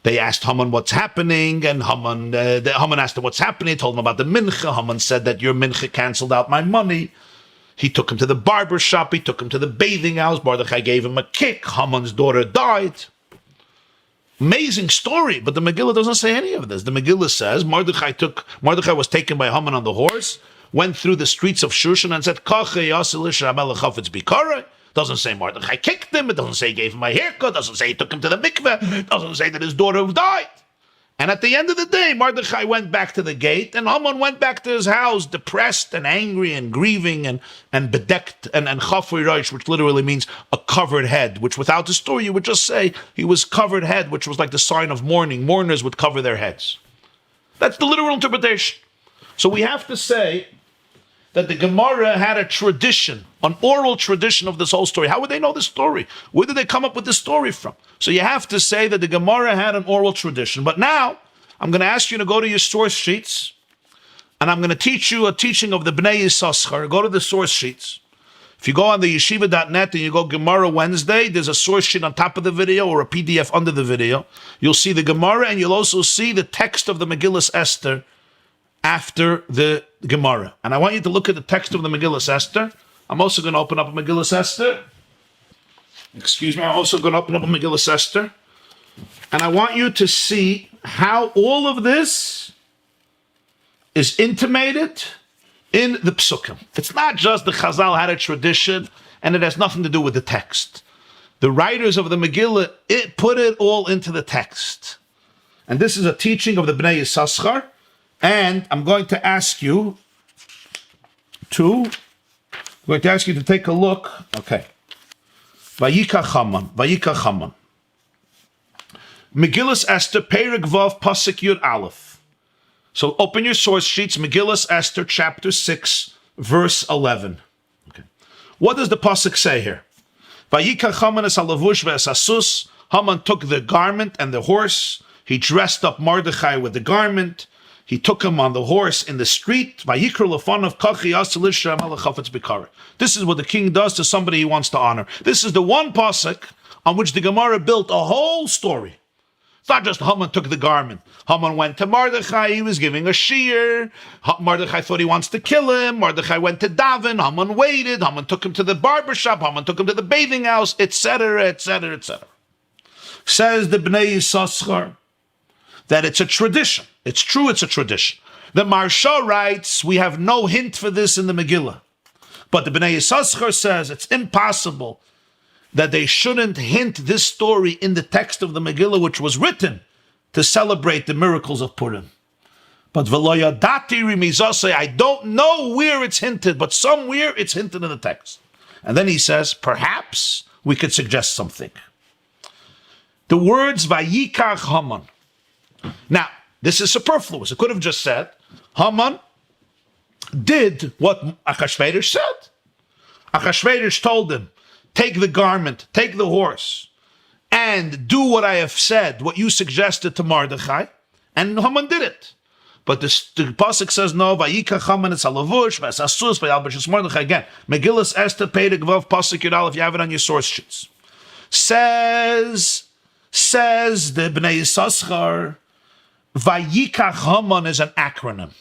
They asked Haman what's happening, and Haman asked him what's happening. He told him about the mincha. Haman said that your mincha canceled out my money. He took him to the barber shop. He took him to the bathing house. Mordechai gave him a kick. Haman's daughter died. Amazing story, but the Megillah doesn't say any of this. The Megillah says Mordechai was taken by Haman on the horse, went through the streets of Shushan and said, Doesn't say Mordechai kicked him. It doesn't say he gave him a haircut. It doesn't say he took him to the mikveh. It doesn't say that his daughter died. And at the end of the day, Mordechai went back to the gate, and Haman went back to his house, depressed and angry and grieving and bedecked and chafui rosh, which literally means a covered head, which without the story you would just say he was covered head, which was like the sign of mourning. Mourners would cover their heads. That's the literal interpretation. So we have to say that the Gemarah had a tradition, an oral tradition of this whole story. How would they know this story? Where did they come up with this story from? So you have to say that the Gemarah had an oral tradition. But now, I'm going to ask you to go to your source sheets, and I'm going to teach you a teaching of the Bnei Yisachar. Go to the source sheets. If you go on the yeshiva.net and you go Gemarah Wednesday, there's a source sheet on top of the video or a PDF under the video. You'll see the Gemarah, and you'll also see the text of the Megillah Esther after the Gemarah. And I want you to look at the text of the Megillah Esther. I'm also going to open up a Megillah Esther. Excuse me, I'm also going to open up a Megillah Esther. And I want you to see how all of this is intimated in the Psukim. It's not just the Chazal had a tradition and it has nothing to do with the text. The writers of the Megillah, it put it all into the text. And this is a teaching of the Bnei Yisachar. And I'm going to ask you to take a look. Okay. Vayikra Haman. Megillah Esther, Perek Vav, Pasuk Yud Aleph. So open your source sheets, Megillah Esther, chapter 6, verse 11. Okay. What does the Pasuk say here? Vayikra Haman es halavush ve'es hasus. Haman took the garment and the horse. He dressed up Mordechai with the garment. He took him on the horse in the street. This is what the king does to somebody he wants to honor. This is the one pasuk on which the Gemarah built a whole story. It's not just Haman took the garment. Haman went to Mordechai, he was giving a shear. Mordechai thought he wants to kill him. Mordechai went to daven. Haman waited. Haman took him to the barbershop. Haman took him to the bathing house, etc., etc., etc. Says the Bnei Yisachar that it's a tradition. It's true, it's a tradition. The Maharsha writes, we have no hint for this in the Megillah. But the Bnei Yisachar says it's impossible that they shouldn't hint this story in the text of the Megillah, which was written to celebrate the miracles of Purim. But Veloyadati Rimizase, I don't know where it's hinted, but somewhere it's hinted in the text. And then he says, perhaps we could suggest something. The words Vayikra Haman. Now, this is superfluous. It could have just said, Haman did what Achashverosh said. Achashverosh told him, take the garment, take the horse, and do what I have said, what you suggested to Mordechai. And Haman did it. But the pasuk says, no, Vayikra Haman es halavush, ve'es hasus, ve'yalbashus Mordechai. Again, Megillah Esther, Perek Vav, pasuk Yud Aleph, if you have it on your source sheets. Says the Bnei Yisachar, Vayikra Haman is an acronym.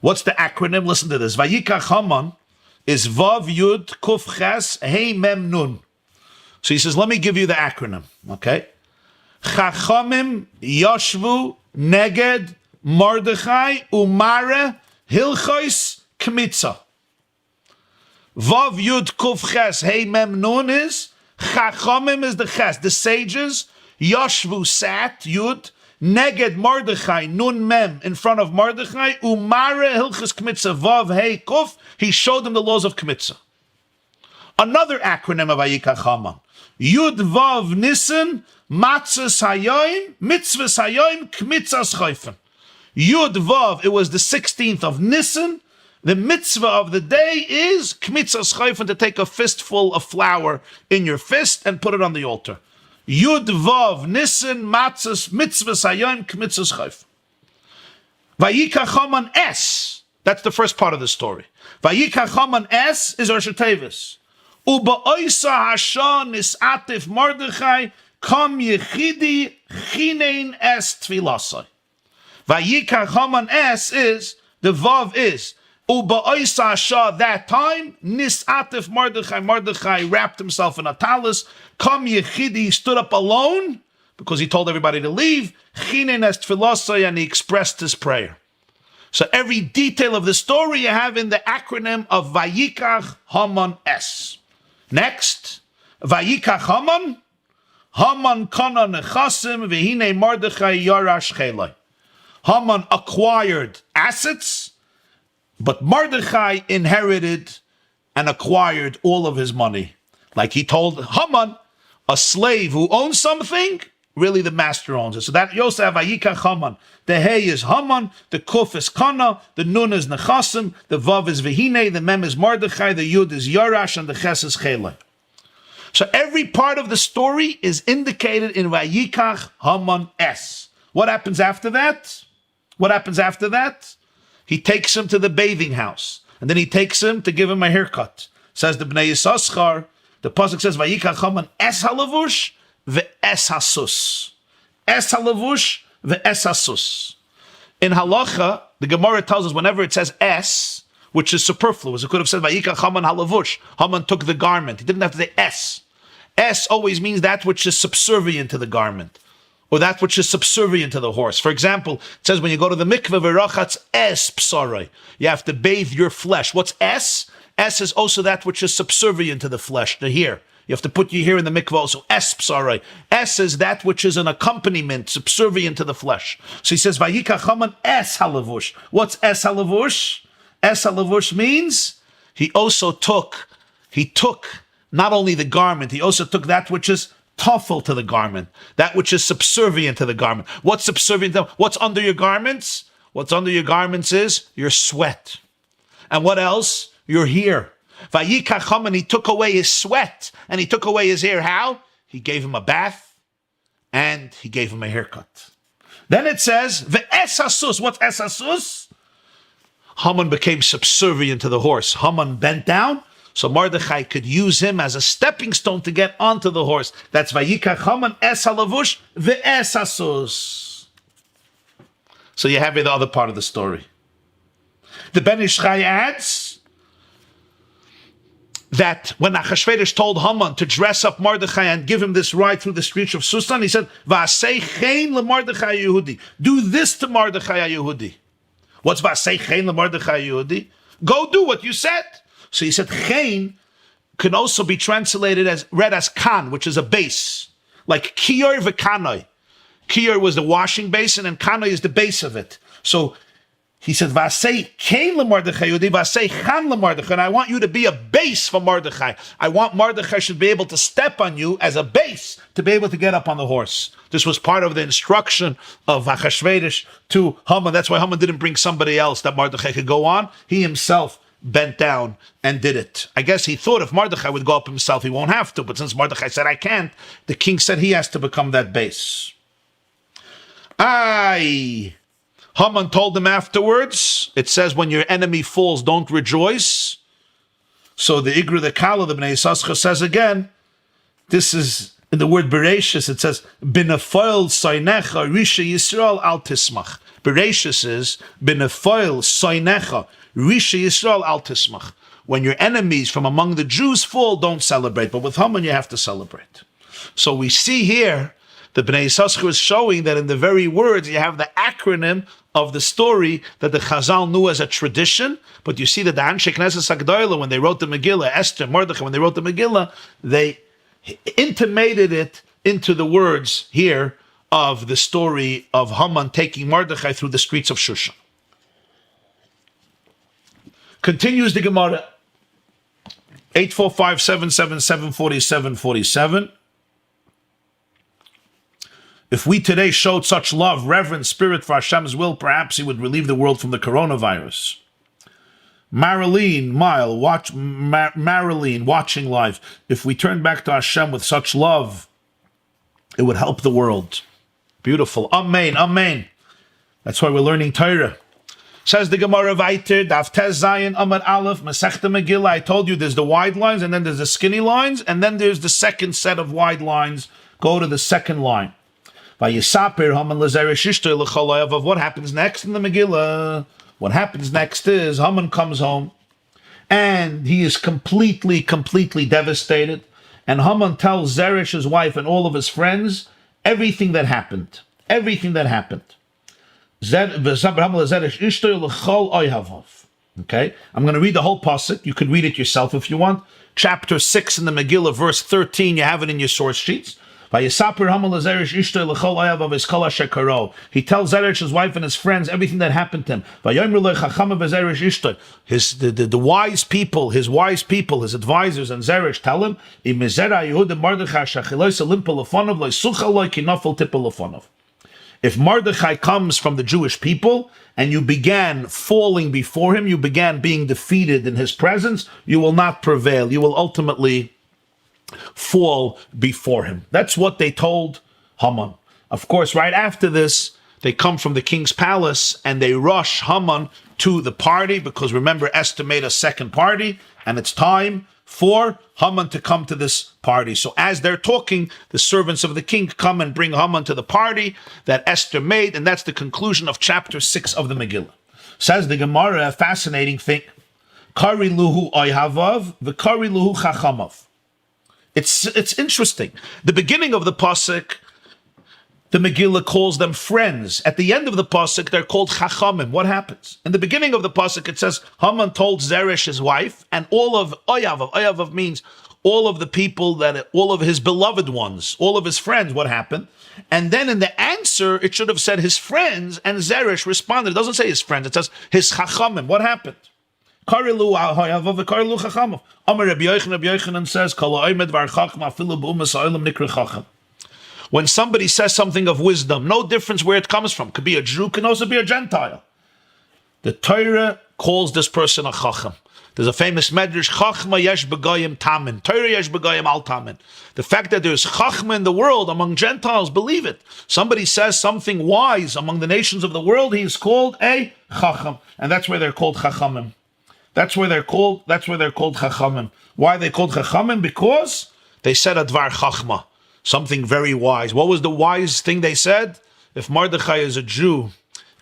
What's the acronym? Listen to this. Vayikra Haman is Vav Yud Kuf Ches Hey Mem Nun. So he says, let me give you the acronym. Okay. Chachamim Yoshvu Neged Mordechai Umare Hilchos Kmitza. Vav Yud Kuf Ches Hey Mem Nun is Chachamim is the Ches. The sages Yoshvu sat Yud Neged Mordechai, Nun Mem, in front of Mordechai, Umare Hilchos Kmitza, Vav Hey Kuf, he showed them the laws of Kmitza. Another acronym of Vayikra Haman, Yud Vav Nisan, Matzos Hayoim, Mitzvahs Hayoim, Kmitzas Chayfen. Yud Vav, it was the 16th of Nisan. The mitzvah of the day is Kmitzas Chayfen, to take a fistful of flour in your fist and put it on the altar. Yud Vav Nisan Matzos Mitzvahs Hayom Kmitzas Chayf. Vayikra Haman Es. That's the first part of the story. Vayikra Haman Es is Rosh Tevis. Uba Oisa Hashan Nisatif Mordechai Kam Yechidi Chinein Es Tfilasai. Vayikra Haman Es is, the Vav is, Uba Oisa Hashan, that time, Nisatif Mordechai, Mordechai wrapped himself in a talus. Kam Yechidi, he stood up alone, because he told everybody to leave. Chinein Es Tfilasai, and he expressed his prayer. So every detail of the story you have in the acronym of Vayikra Haman Es. Next, Vayikach Haman. Haman kana nechasim v'hine Mordechai yarash chelai. Haman acquired assets, but Mordechai inherited and acquired all of his money. Like he told Haman, a slave who owns something, really the master owns it. So that Yosef Vayikach Haman. The Hey is Haman, the Kuf is Kana, the Nun is Nechasim, the Vav is Vehine, the Mem is Mordechai, the Yud is Yorash, and the Ches is Chelai. So every part of the story is indicated in Vayikach Haman S. What happens after that? What happens after that? He takes him to the bathing house, and then he takes him to give him a haircut. Says the Bnei Yisachar, the pasuk says Vayikach Haman es halavush ve'es hasus. Es halavush ve'es hasus. In halacha, the Gemarah tells us whenever it says es, which is superfluous, it could have said Vayikach Haman halavush. Haman took the garment. He didn't have to say es. Es always means that which is subservient to the garment, or that which is subservient to the horse. For example, it says when you go to the mikveh, v'rachatz es psarai, you have to bathe your flesh. What's es? Es is also that which is subservient to the flesh, the hair. You have to put your hair in the mikveh also. Es psarai. Es is that which is an accompaniment, subservient to the flesh. So he says, Vayikach Haman es halavush. What's es halavush? Es halavush means he took not only the garment, he also took that which is tafel to the garment, that which is subservient to the garment. What's subservient to? What's under your garments? What's under your garments is your sweat. And what else? Your hair. Vayikach Haman, he took away his sweat and he took away his hair. How? He gave him a bath and he gave him a haircut. Then it says, Ve'es hasus. What's es hasus? Haman became subservient to the horse. Haman bent down, so Mordechai could use him as a stepping stone to get onto the horse. That's Vayikach Haman es halavush ve'es hasus. So you have here the other part of the story. The Ben Ish Chai adds that when Achashverosh told Haman to dress up Mordechai and give him this ride through the streets of Susan, he said, V'asei chen leMordechai Yehudi. Do this to Mordechai Yehudi. What's V'asei chen leMordechai Yehudi? Go do what you said. So he said, chen can also be translated as, read as kan, which is a base. Like kiyor v'kanoi. Kiyor was the washing basin and kanoi is the base of it. So he said, V'asei chen leMordechai Yehudi, V'asei chan leMordechai. And I want you to be a base for Mordechai. I want Mordechai should be able to step on you as a base to be able to get up on the horse. This was part of the instruction of Achashverosh to Haman. That's why Haman didn't bring somebody else that Mordechai could go on. He himself bent down and did it. I guess he thought if Mordechai would go up himself, he won't have to. But since Mordechai said, I can't, the king said he has to become that base. Haman told him afterwards, it says, when your enemy falls, don't rejoice. So the Igra, the Kala, the Bnei Yisachar says again, this is in the word Bereshis, it says, B'nefoil soinecha risha Yisrael al tismach. Bereshis is, B'nefoil soinecha risha Yisrael al tismach. When your enemies from among the Jews fall, don't celebrate. But with Haman, you have to celebrate. So we see here, the Bnei Yisachar is showing that in the very words, you have the acronym of the story that the Chazal knew as a tradition. But you see that the Anshe Knesset Agdoila, when they wrote the Megillah, Esther, Mordechai, when they wrote the Megillah, they intimated it into the words here of the story of Haman taking Mordechai through the streets of Shushan. Continues the Gemarah, 845-777-4747. If we today showed such love, reverence, spirit for Hashem's will, perhaps He would relieve the world from the coronavirus. Marilyn, Marilyn, watching live. If we turn back to Hashem with such love, it would help the world. Beautiful. Amen, amen. That's why we're learning Torah. Says the Gemarah Vayter, Daf Tez Zayin Amar Aleph, Masechta Megillah. I told you there's the wide lines, and then there's the skinny lines, and then there's the second set of wide lines. Go to the second line. Vayisaper Haman Lezeresh Ishtoi L'chol of what happens next in the Megillah. What happens next is Haman comes home, and he is completely devastated. And Haman tells Zeresh, his wife, and all of his friends everything that happened. Everything that happened. Okay, I'm going to read the whole pasuk. You can read it yourself if you want. chapter 6 in the Megillah, verse 13. You have it in your source sheets. He tells Zeresh's wife and his friends everything that happened to him. The wise people, his advisors and Zeresh tell him, if Mordechai comes from the Jewish people and you began falling before him, you began being defeated in his presence, you will not prevail. You will ultimately fall before him. That's what they told Haman. Of course, right after this, they come from the king's palace and they rush Haman to the party, because remember, Esther made a second party and it's time for Haman to come to this party. So as they're talking, the servants of the king come and bring Haman to the party that Esther made, and that's the conclusion of chapter 6 of the Megillah. Says the Gemarah, a fascinating thing. Kari luhu oyhavav, v'kari luhu chachamav. It's interesting. The beginning of the pasuk, the Megillah calls them friends. At the end of the pasuk, they're called chachamim. What happens? In the beginning of the pasuk, it says Haman told Zeresh, his wife, and all of Oyavav. Oyavav means all of the people all of his beloved ones, all of his friends. What happened? And then in the answer, it should have said his friends, and Zeresh responded. It doesn't say his friends. It says his chachamim. What happened? Karilu Hayavav, Karilu Chachamav. Amar Rabbi Yochanan says, Kol ha'omed var chachma afilu b'umas ha'olam nikra chacham. When somebody says something of wisdom, no difference where it comes from. Could be a Jew, can also be a Gentile. The Torah calls this person a chacham. There's a famous medrash, Chachma yesh b'goyim tamin. Torah yesh b'goyim al tamin. The fact that there's chachma in the world among Gentiles, believe it. Somebody says something wise among the nations of the world, he is called a chacham. And that's where they're called chachamim. That's where they're called chachamim. Why are they called chachamim? Because they said advar chachma, something very wise. What was the wise thing they said? If Mordechai is a Jew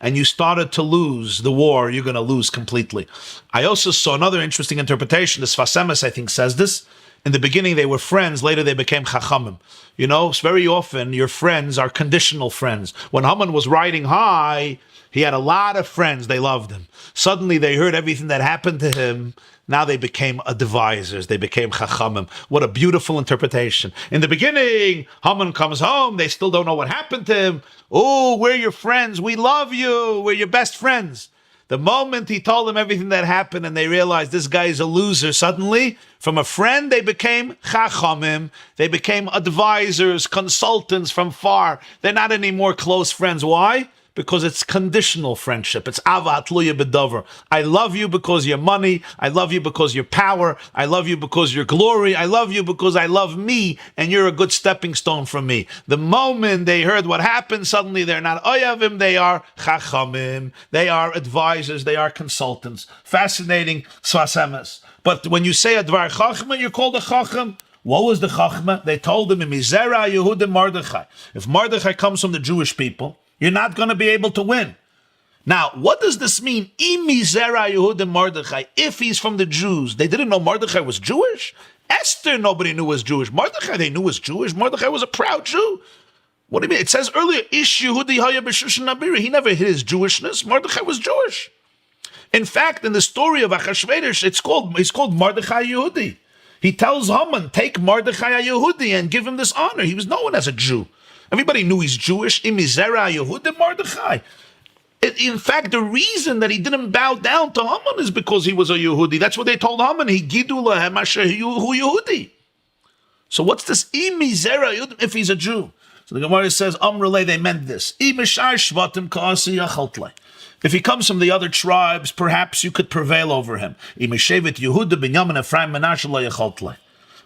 and you started to lose the war, you're going to lose completely. I also saw another interesting interpretation. The Sfas Emes, I think, says this. In the beginning, they were friends. Later, they became chachamim. You know, very often, your friends are conditional friends. When Haman was riding high, he had a lot of friends. They loved him. Suddenly, they heard everything that happened to him. Now they became advisors. They became chachamim. What a beautiful interpretation. In the beginning, Haman comes home. They still don't know what happened to him. Oh, we're your friends. We love you. We're your best friends. The moment he told them everything that happened and they realized this guy is a loser, suddenly, from a friend, they became chachamim. They became advisors, consultants from far. They're not anymore close friends. Why? Because it's conditional friendship. It's ava atluya b'davar. I love you because you're money. I love you because you're power. I love you because you're glory. I love you because I love me, and you're a good stepping stone for me. The moment they heard what happened, suddenly they're not oyavim, they are chachamim. They are advisors. They are consultants. Fascinating Sfas Emes. But when you say advar chachma, you're called a chacham. What was the chachma? They told him, Mizera Yehudim Mordechai. If Mordechai comes from the Jewish people, you're not going to be able to win. Now, what does this mean? Imizera Yehudim Mordechai. If he's from the Jews, they didn't know Mordechai was Jewish. Esther, nobody knew was Jewish. Mordechai, they knew was Jewish. Mordechai was a proud Jew. What do you mean? It says earlier, Ish Yehudi Haya B'Shushan Nabiri. He never hid his Jewishness. Mordechai was Jewish. In fact, in the story of Achashverosh, he's called Mordechai Yehudi. He tells Haman, take Mordechai Yehudi and give him this honor. He was known as a Jew. Everybody knew he's Jewish. Imizera Yehudim Mordechai. In fact, the reason that he didn't bow down to Haman is because he was a Yehudi. That's what they told Haman. He gidu lahem asher hu Yehudi. So what's this Imizera Yehudim if he's a Jew? So the Gemarah says, Amrele, they meant this. Imishar shvatim ka'asi yachaltle. If he comes from the other tribes, perhaps you could prevail over him. Imishevet Yehuda Binyamin Ephraim Menashe lo yachaltle.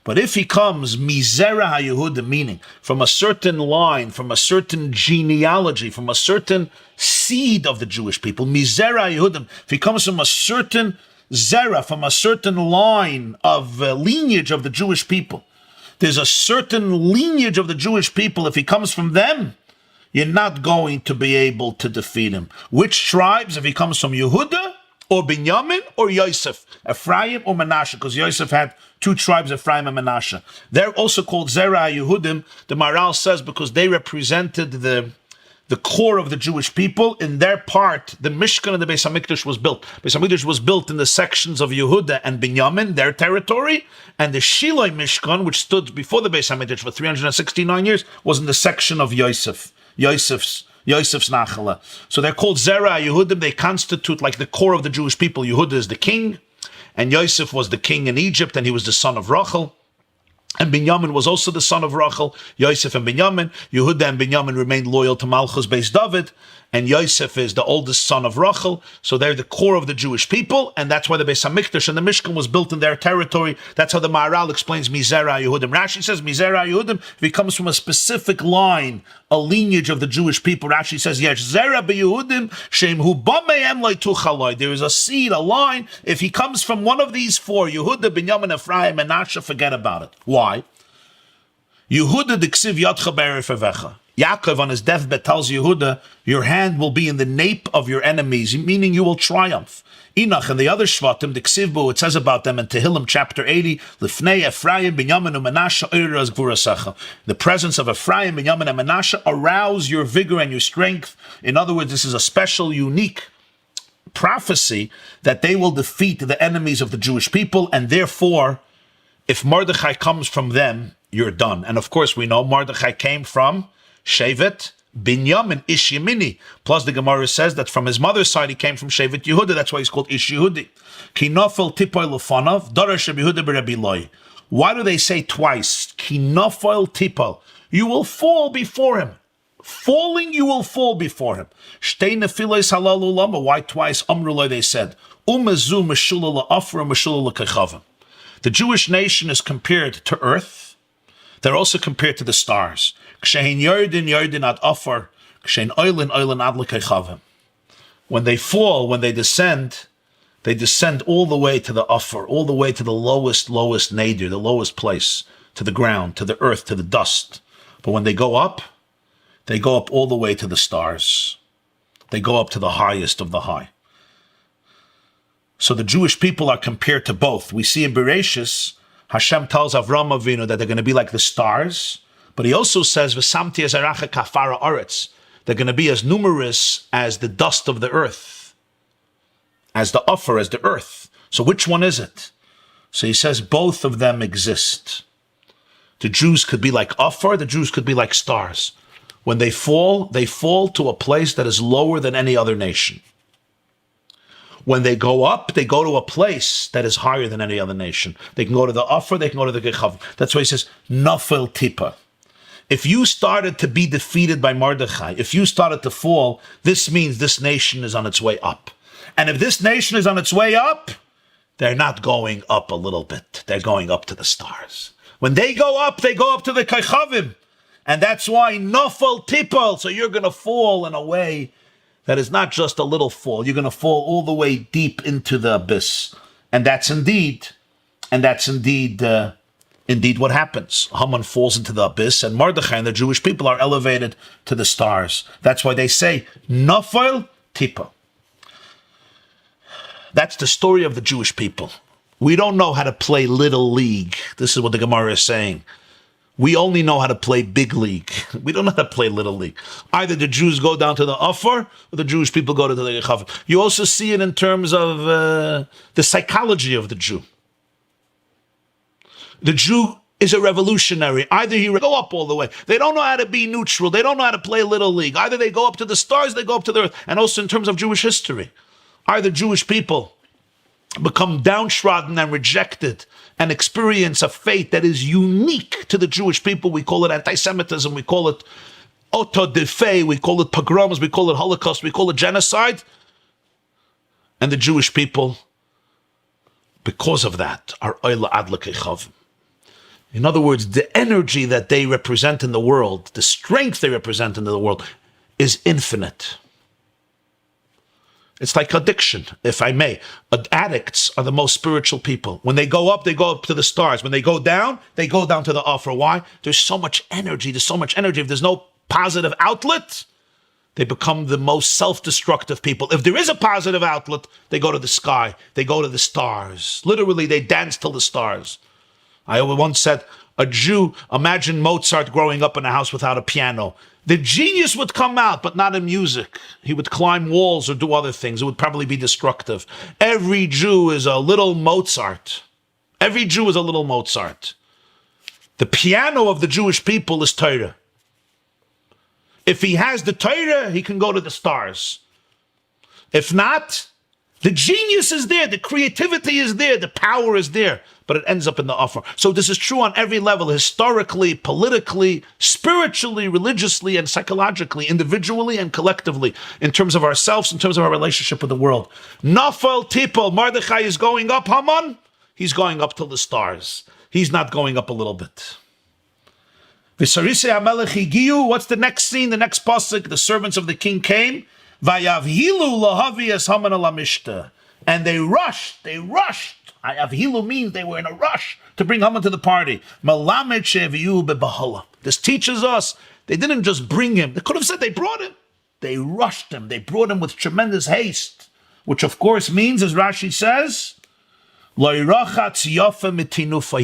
But if he comes, Mizera HaYehudim, meaning from a certain line, from a certain genealogy, from a certain seed of the Jewish people, Mizera HaYehudim, if he comes from a certain zera, from a certain line of lineage of the Jewish people, there's a certain lineage of the Jewish people, if he comes from them, you're not going to be able to defeat him. Which tribes? If he comes from Yehuda, or Binyamin, or Yosef, Ephraim or Menashe, because Yosef had two tribes, Ephraim and Menashe. They're also called Zera Yehudim. The Maral says because they represented the the core of the Jewish people. In their part, the Mishkan and the Beis HaMikdash was built. Beis HaMikdash was built in the sections of Yehuda and Binyamin, their territory, and the Shiloi Mishkan, which stood before the Beis HaMikdash for 369 years, was in the section of Yosef's Nachala. So they're called Zera Yehudim. They constitute like the core of the Jewish people. Yehuda is the king, and Yosef was the king in Egypt, and he was the son of Rachel. And Binyamin was also the son of Rachel. Yosef and Binyamin. Yehuda and Binyamin remained loyal to Malchus Beis David. And Yosef is the oldest son of Rachel. So they're the core of the Jewish people. And that's why the Beis HaMikdash and the Mishkan was built in their territory. That's how the Maharal explains Mizera Yehudim. Rashi says Mizera Yehudim, if he comes from a specific line, a lineage of the Jewish people, Rashi says, yes, Zera Yehudim, Shem Hu Bamehem Leituchaloi. There is a seed, a line. If he comes from one of these four, Yehuda, Binyamin, Ephraim, and Menashe, forget about it. Why? Yehuda diksiv yadcha be'erefevecha. Yaakov on his deathbed tells Yehuda, your hand will be in the nape of your enemies, meaning you will triumph. Enoch and the other Shvatim, the Ksivbu, it says about them in Tehillim chapter 80, Lifnei Ephraim, Binyamin, and Menashe, Oiraz Gvurasecha. The presence of Ephraim, Binyamin, and Menashe arouse your vigor and your strength. In other words, this is a special, unique prophecy that they will defeat the enemies of the Jewish people, and therefore, if Mordechai comes from them, you're done. And of course, we know Mordechai came from Shevet Binyamin, Ish Yemini. Plus, the Gemarah says that from his mother's side, he came from Shevet Yehuda. That's why he's called Ish Yehudi. Ki nofel tipoy lefanav, darash Yehuda b'Rabbi Loi. Why do they say twice? Ki nofel tipoy. You will fall before him. Falling, you will fall before him. Shtei nefilos halal ulama. Why twice? Amrullah, they said. Umezu meshula la'afra meshula la'kechavim. The Jewish nation is compared to earth. They're also compared to the stars. When they fall, when they descend all the way to the Afar, all the way to the lowest nadir, the lowest place, to the ground, to the earth, to the dust. But when they go up all the way to the stars. They go up to the highest of the high. So the Jewish people are compared to both. We see in Bereshis, Hashem tells Avram Avinu that they're going to be like the stars, but he also says, "V'samti ezaracha kafara aretz." They're going to be as numerous as the dust of the earth, as the Offer, as the earth. So which one is it? So he says both of them exist. The Jews could be like Offer, the Jews could be like stars. When they fall to a place that is lower than any other nation. When they go up, they go to a place that is higher than any other nation. They can go to the Offer, they can go to the Gechav. That's why he says, Nafel Tipa. If you started to be defeated by Mordechai, if you started to fall, this means this nation is on its way up. And if this nation is on its way up, they're not going up a little bit. They're going up to the stars. When they go up to the Kechavim. And that's why Nafel Tipa. So you're going to fall in a way that is not just a little fall. You're going to fall all the way deep into the abyss. And that's indeed what happens. Haman falls into the abyss, and Mordechai and the Jewish people are elevated to the stars. That's why they say, Nafel Tipa. That's the story of the Jewish people. We don't know how to play little league. This is what the Gemarah is saying. We only know how to play big league. We don't know how to play little league. Either the Jews go down to the Offer, or the Jewish people go to the Gechav. You also see it in terms of the psychology of the Jew. The Jew is a revolutionary. Either he go up all the way. They don't know how to be neutral. They don't know how to play little league. Either they go up to the stars, they go up to the earth. And also in terms of Jewish history. Either Jewish people become downtrodden and rejected and experience a fate that is unique to the Jewish people. We call it anti-Semitism, we call it auto-de-fe, we call it pogroms, we call it Holocaust, we call it genocide. And the Jewish people, because of that, are oila ad l'kechav. In other words, the energy that they represent in the world, the strength they represent in the world, is infinite. It's like addiction, if I may. Addicts are the most spiritual people. When they go up to the stars. When they go down to the Offer. Why? There's so much energy. If there's no positive outlet, they become the most self-destructive people. If there is a positive outlet, they go to the sky. They go to the stars. Literally, they dance till the stars. I once said, a Jew, imagine Mozart growing up in a house without a piano. The genius would come out, but not in music. He would climb walls or do other things. It would probably be destructive. Every Jew is a little Mozart. Every Jew is a little Mozart. The piano of the Jewish people is Torah. If he has the Torah, he can go to the stars. If not, the genius is there, the creativity is there, the power is there, but it ends up in the offer. So this is true on every level, historically, politically, spiritually, religiously, and psychologically, individually and collectively, in terms of ourselves, in terms of our relationship with the world. Nafal tipel, Mordechai is going up, Haman, he's going up to the stars. He's not going up a little bit. What's the next scene, the next pasuk? The servants of the king came, and they rushed. Avhilu means they were in a rush to bring Haman to the party. This teaches us they didn't just bring him. They could have said they brought him. They rushed him. They brought him with tremendous haste, which of course means, as Rashi says, he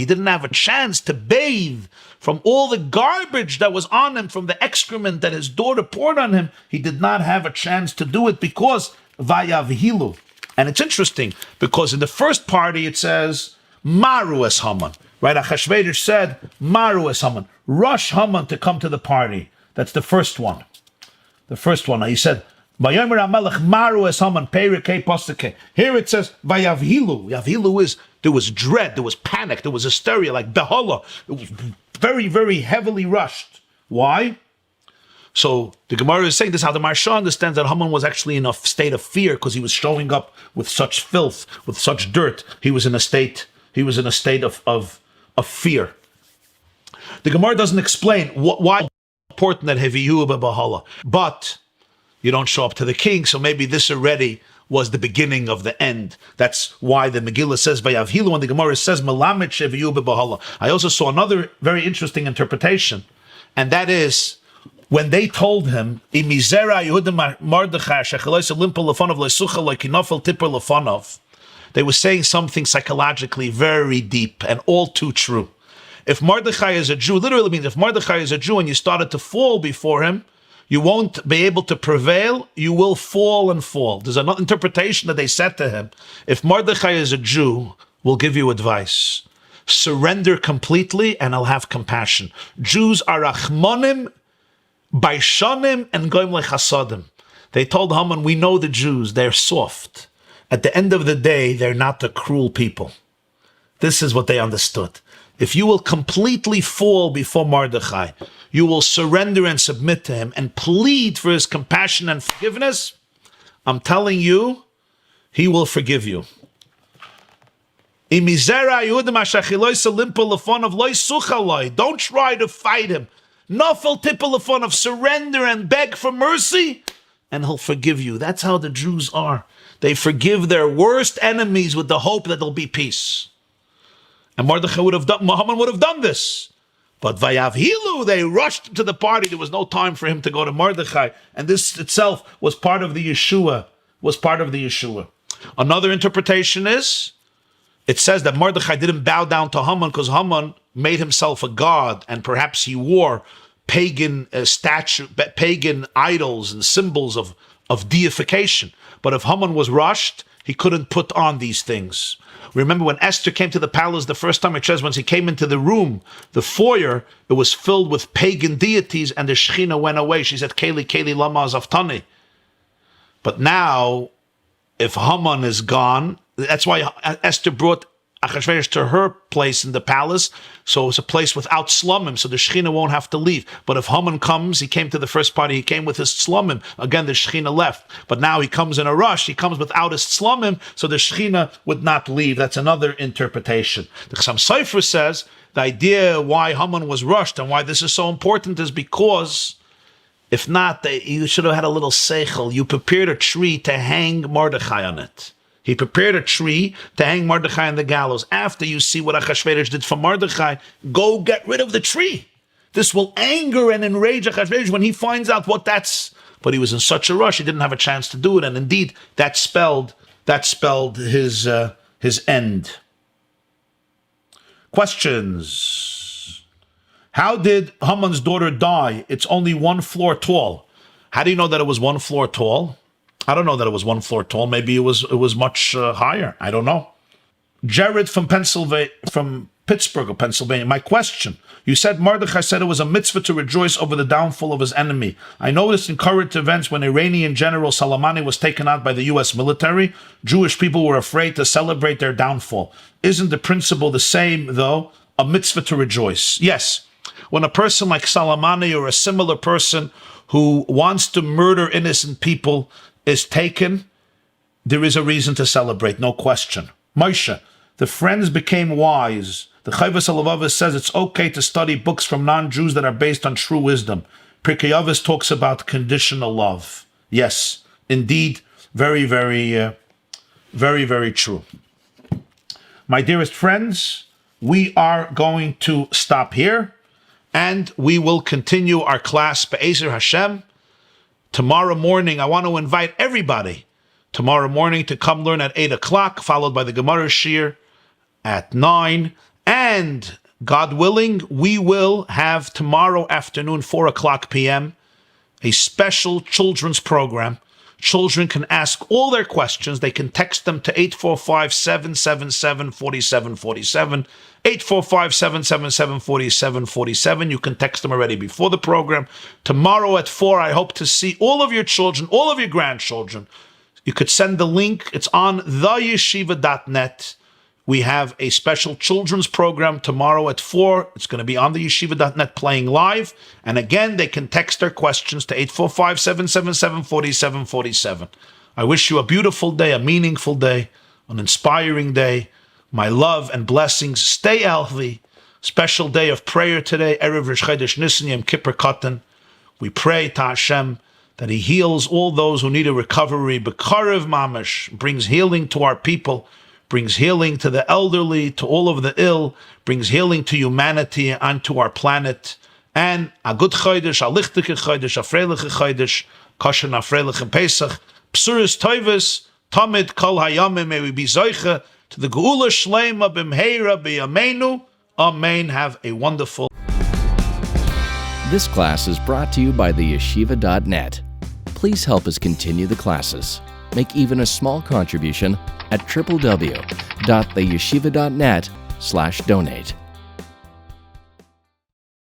didn't have a chance to bathe from all the garbage that was on him, from the excrement that his daughter poured on him. He did not have a chance to do it because Vayavhilu. And it's interesting because in the first party it says Maru es Haman. Right? Achashverosh said Maru es Haman. Rush Haman to come to the party. That's the first one. The first one. He said Vayomer HaMelech Maru es Haman Peirikei Postake. Here it says Vayavhilu. Yavhilu is there was dread, there was panic, there was hysteria, like Behola. It was very, very heavily rushed. Why? So the Gemarah is saying this, how the Marsha understands that Haman was actually in a state of fear because he was showing up with such filth, with such dirt. He was in a state of fear. The Gemarah doesn't explain why it's important that Heviyu Behola, but you don't show up to the king, so maybe this already was the beginning of the end. That's why the Megillah says Vayavhilu and the Gemarah says Melamed Sheviyu Behola. I also saw another very interesting interpretation, and that is when they told him, Imizera Yehudim Mordechai Shechelosel Limpel Lefonov Lesucha Lekinofel Tipper Lefonov, they were saying something psychologically very deep and all too true. If Mordechai is a Jew, literally means if Mordechai is a Jew and you started to fall before him, you won't be able to prevail, you will fall and fall. There's an interpretation that they said to him, if Mordechai is a Jew, we'll give you advice. Surrender completely and I'll have compassion. Jews are Rachmanim, Baishanim, and Goim Lechasadim. They told Haman, we know the Jews, they're soft. At the end of the day, they're not the cruel people. This is what they understood. If you will completely fall before Mordechai, you will surrender and submit to him and plead for his compassion and forgiveness, I'm telling you, he will forgive you. Don't try to fight him. Surrender and beg for mercy, and he'll forgive you. That's how the Jews are. They forgive their worst enemies with the hope that there'll be peace. And Mordechai Haman would have done this. But Vayavhilu, they rushed to the party. There was no time for him to go to Mordechai. And this itself was part of the Yeshua. Another interpretation is, it says that Mordechai didn't bow down to Haman because Haman made himself a god, and perhaps he wore pagan pagan idols and symbols of deification. But if Haman was rushed, he couldn't put on these things. Remember when Esther came to the palace the first time, it says when she came into the room, the foyer, it was filled with pagan deities and the Shechina went away. She said, Keli, Keli, lama azaftani. But now, if Haman is gone, that's why Esther brought Achashverosh to her place in the palace, so it's a place without slumim, so the Shechina won't have to leave. But if Haman comes, he came to the first party, he came with his slumim, again the Shechina left. But now he comes in a rush, he comes without his slumim, so the Shechina would not leave. That's another interpretation. The Chassam Sofer says, the idea why Haman was rushed and why this is so important is because, if not, you should have had a little seichel. You prepared a tree to hang Mordechai on it. He prepared a tree to hang Mordechai on the gallows. After you see what Achashverosh did for Mordechai, go get rid of the tree. This will anger and enrage Achashverosh when he finds out what that's. But he was in such a rush, he didn't have a chance to do it. And indeed, that spelled his end. Questions. How did Haman's daughter die? It's only 1 floor tall. How do you know that it was 1 floor tall? I don't know that it was 1 floor tall. Maybe it was much higher. I don't know. Jared from Pittsburgh, Pennsylvania. My question. You said Mordechai said it was a mitzvah to rejoice over the downfall of his enemy. I noticed in current events when Iranian General Soleimani was taken out by the U.S. military, Jewish people were afraid to celebrate their downfall. Isn't the principle the same, though? A mitzvah to rejoice. Yes. When a person like Soleimani or a similar person who wants to murder innocent people is taken, there is a reason to celebrate, no question. Moshe, the friends became wise. The Chovos HaLevavos says it's okay to study books from non-Jews that are based on true wisdom. Pirkei Avos talks about conditional love. Yes, indeed, very, very, very true. My dearest friends, we are going to stop here, and we will continue our class Be'ezer Hashem. Tomorrow morning, I want to invite everybody tomorrow morning to come learn at 8 o'clock, followed by the Gemarah Shir at 9. And God willing, we will have tomorrow afternoon, 4 o'clock p.m., a special children's program. Children can ask all their questions. They can text them to 845-777-4747. 845-777-4747. You can text them already before the program. Tomorrow at 4, I hope to see all of your children, all of your grandchildren. You could send the link. It's on theyeshiva.net. We have a special children's program tomorrow at 4. It's going to be on the yeshiva.net playing live. And again, they can text their questions to 845-777-4747. I wish you a beautiful day, a meaningful day, an inspiring day. My love and blessings. Stay healthy. Special day of prayer today, Erev Rosh Chodesh Nisan Yom Kippur Katan. We pray to Hashem that He heals all those who need a recovery. B'karev mamash, brings healing to our people, brings healing to the elderly, to all of the ill, brings healing to humanity and to our planet. And a good chodesh, a lichtige chodesh, a freiliche chodesh, kosher na freiliche Pesach, psuris toivus, tamid kol hayamim, may we be zoiche to the geula shleima b'mheira b'yameinu. Amen. Have a wonderful. This class is brought to you by theyeshiva.net. Please help us continue the classes. Make even a small contribution at www.theyeshiva.net/donate.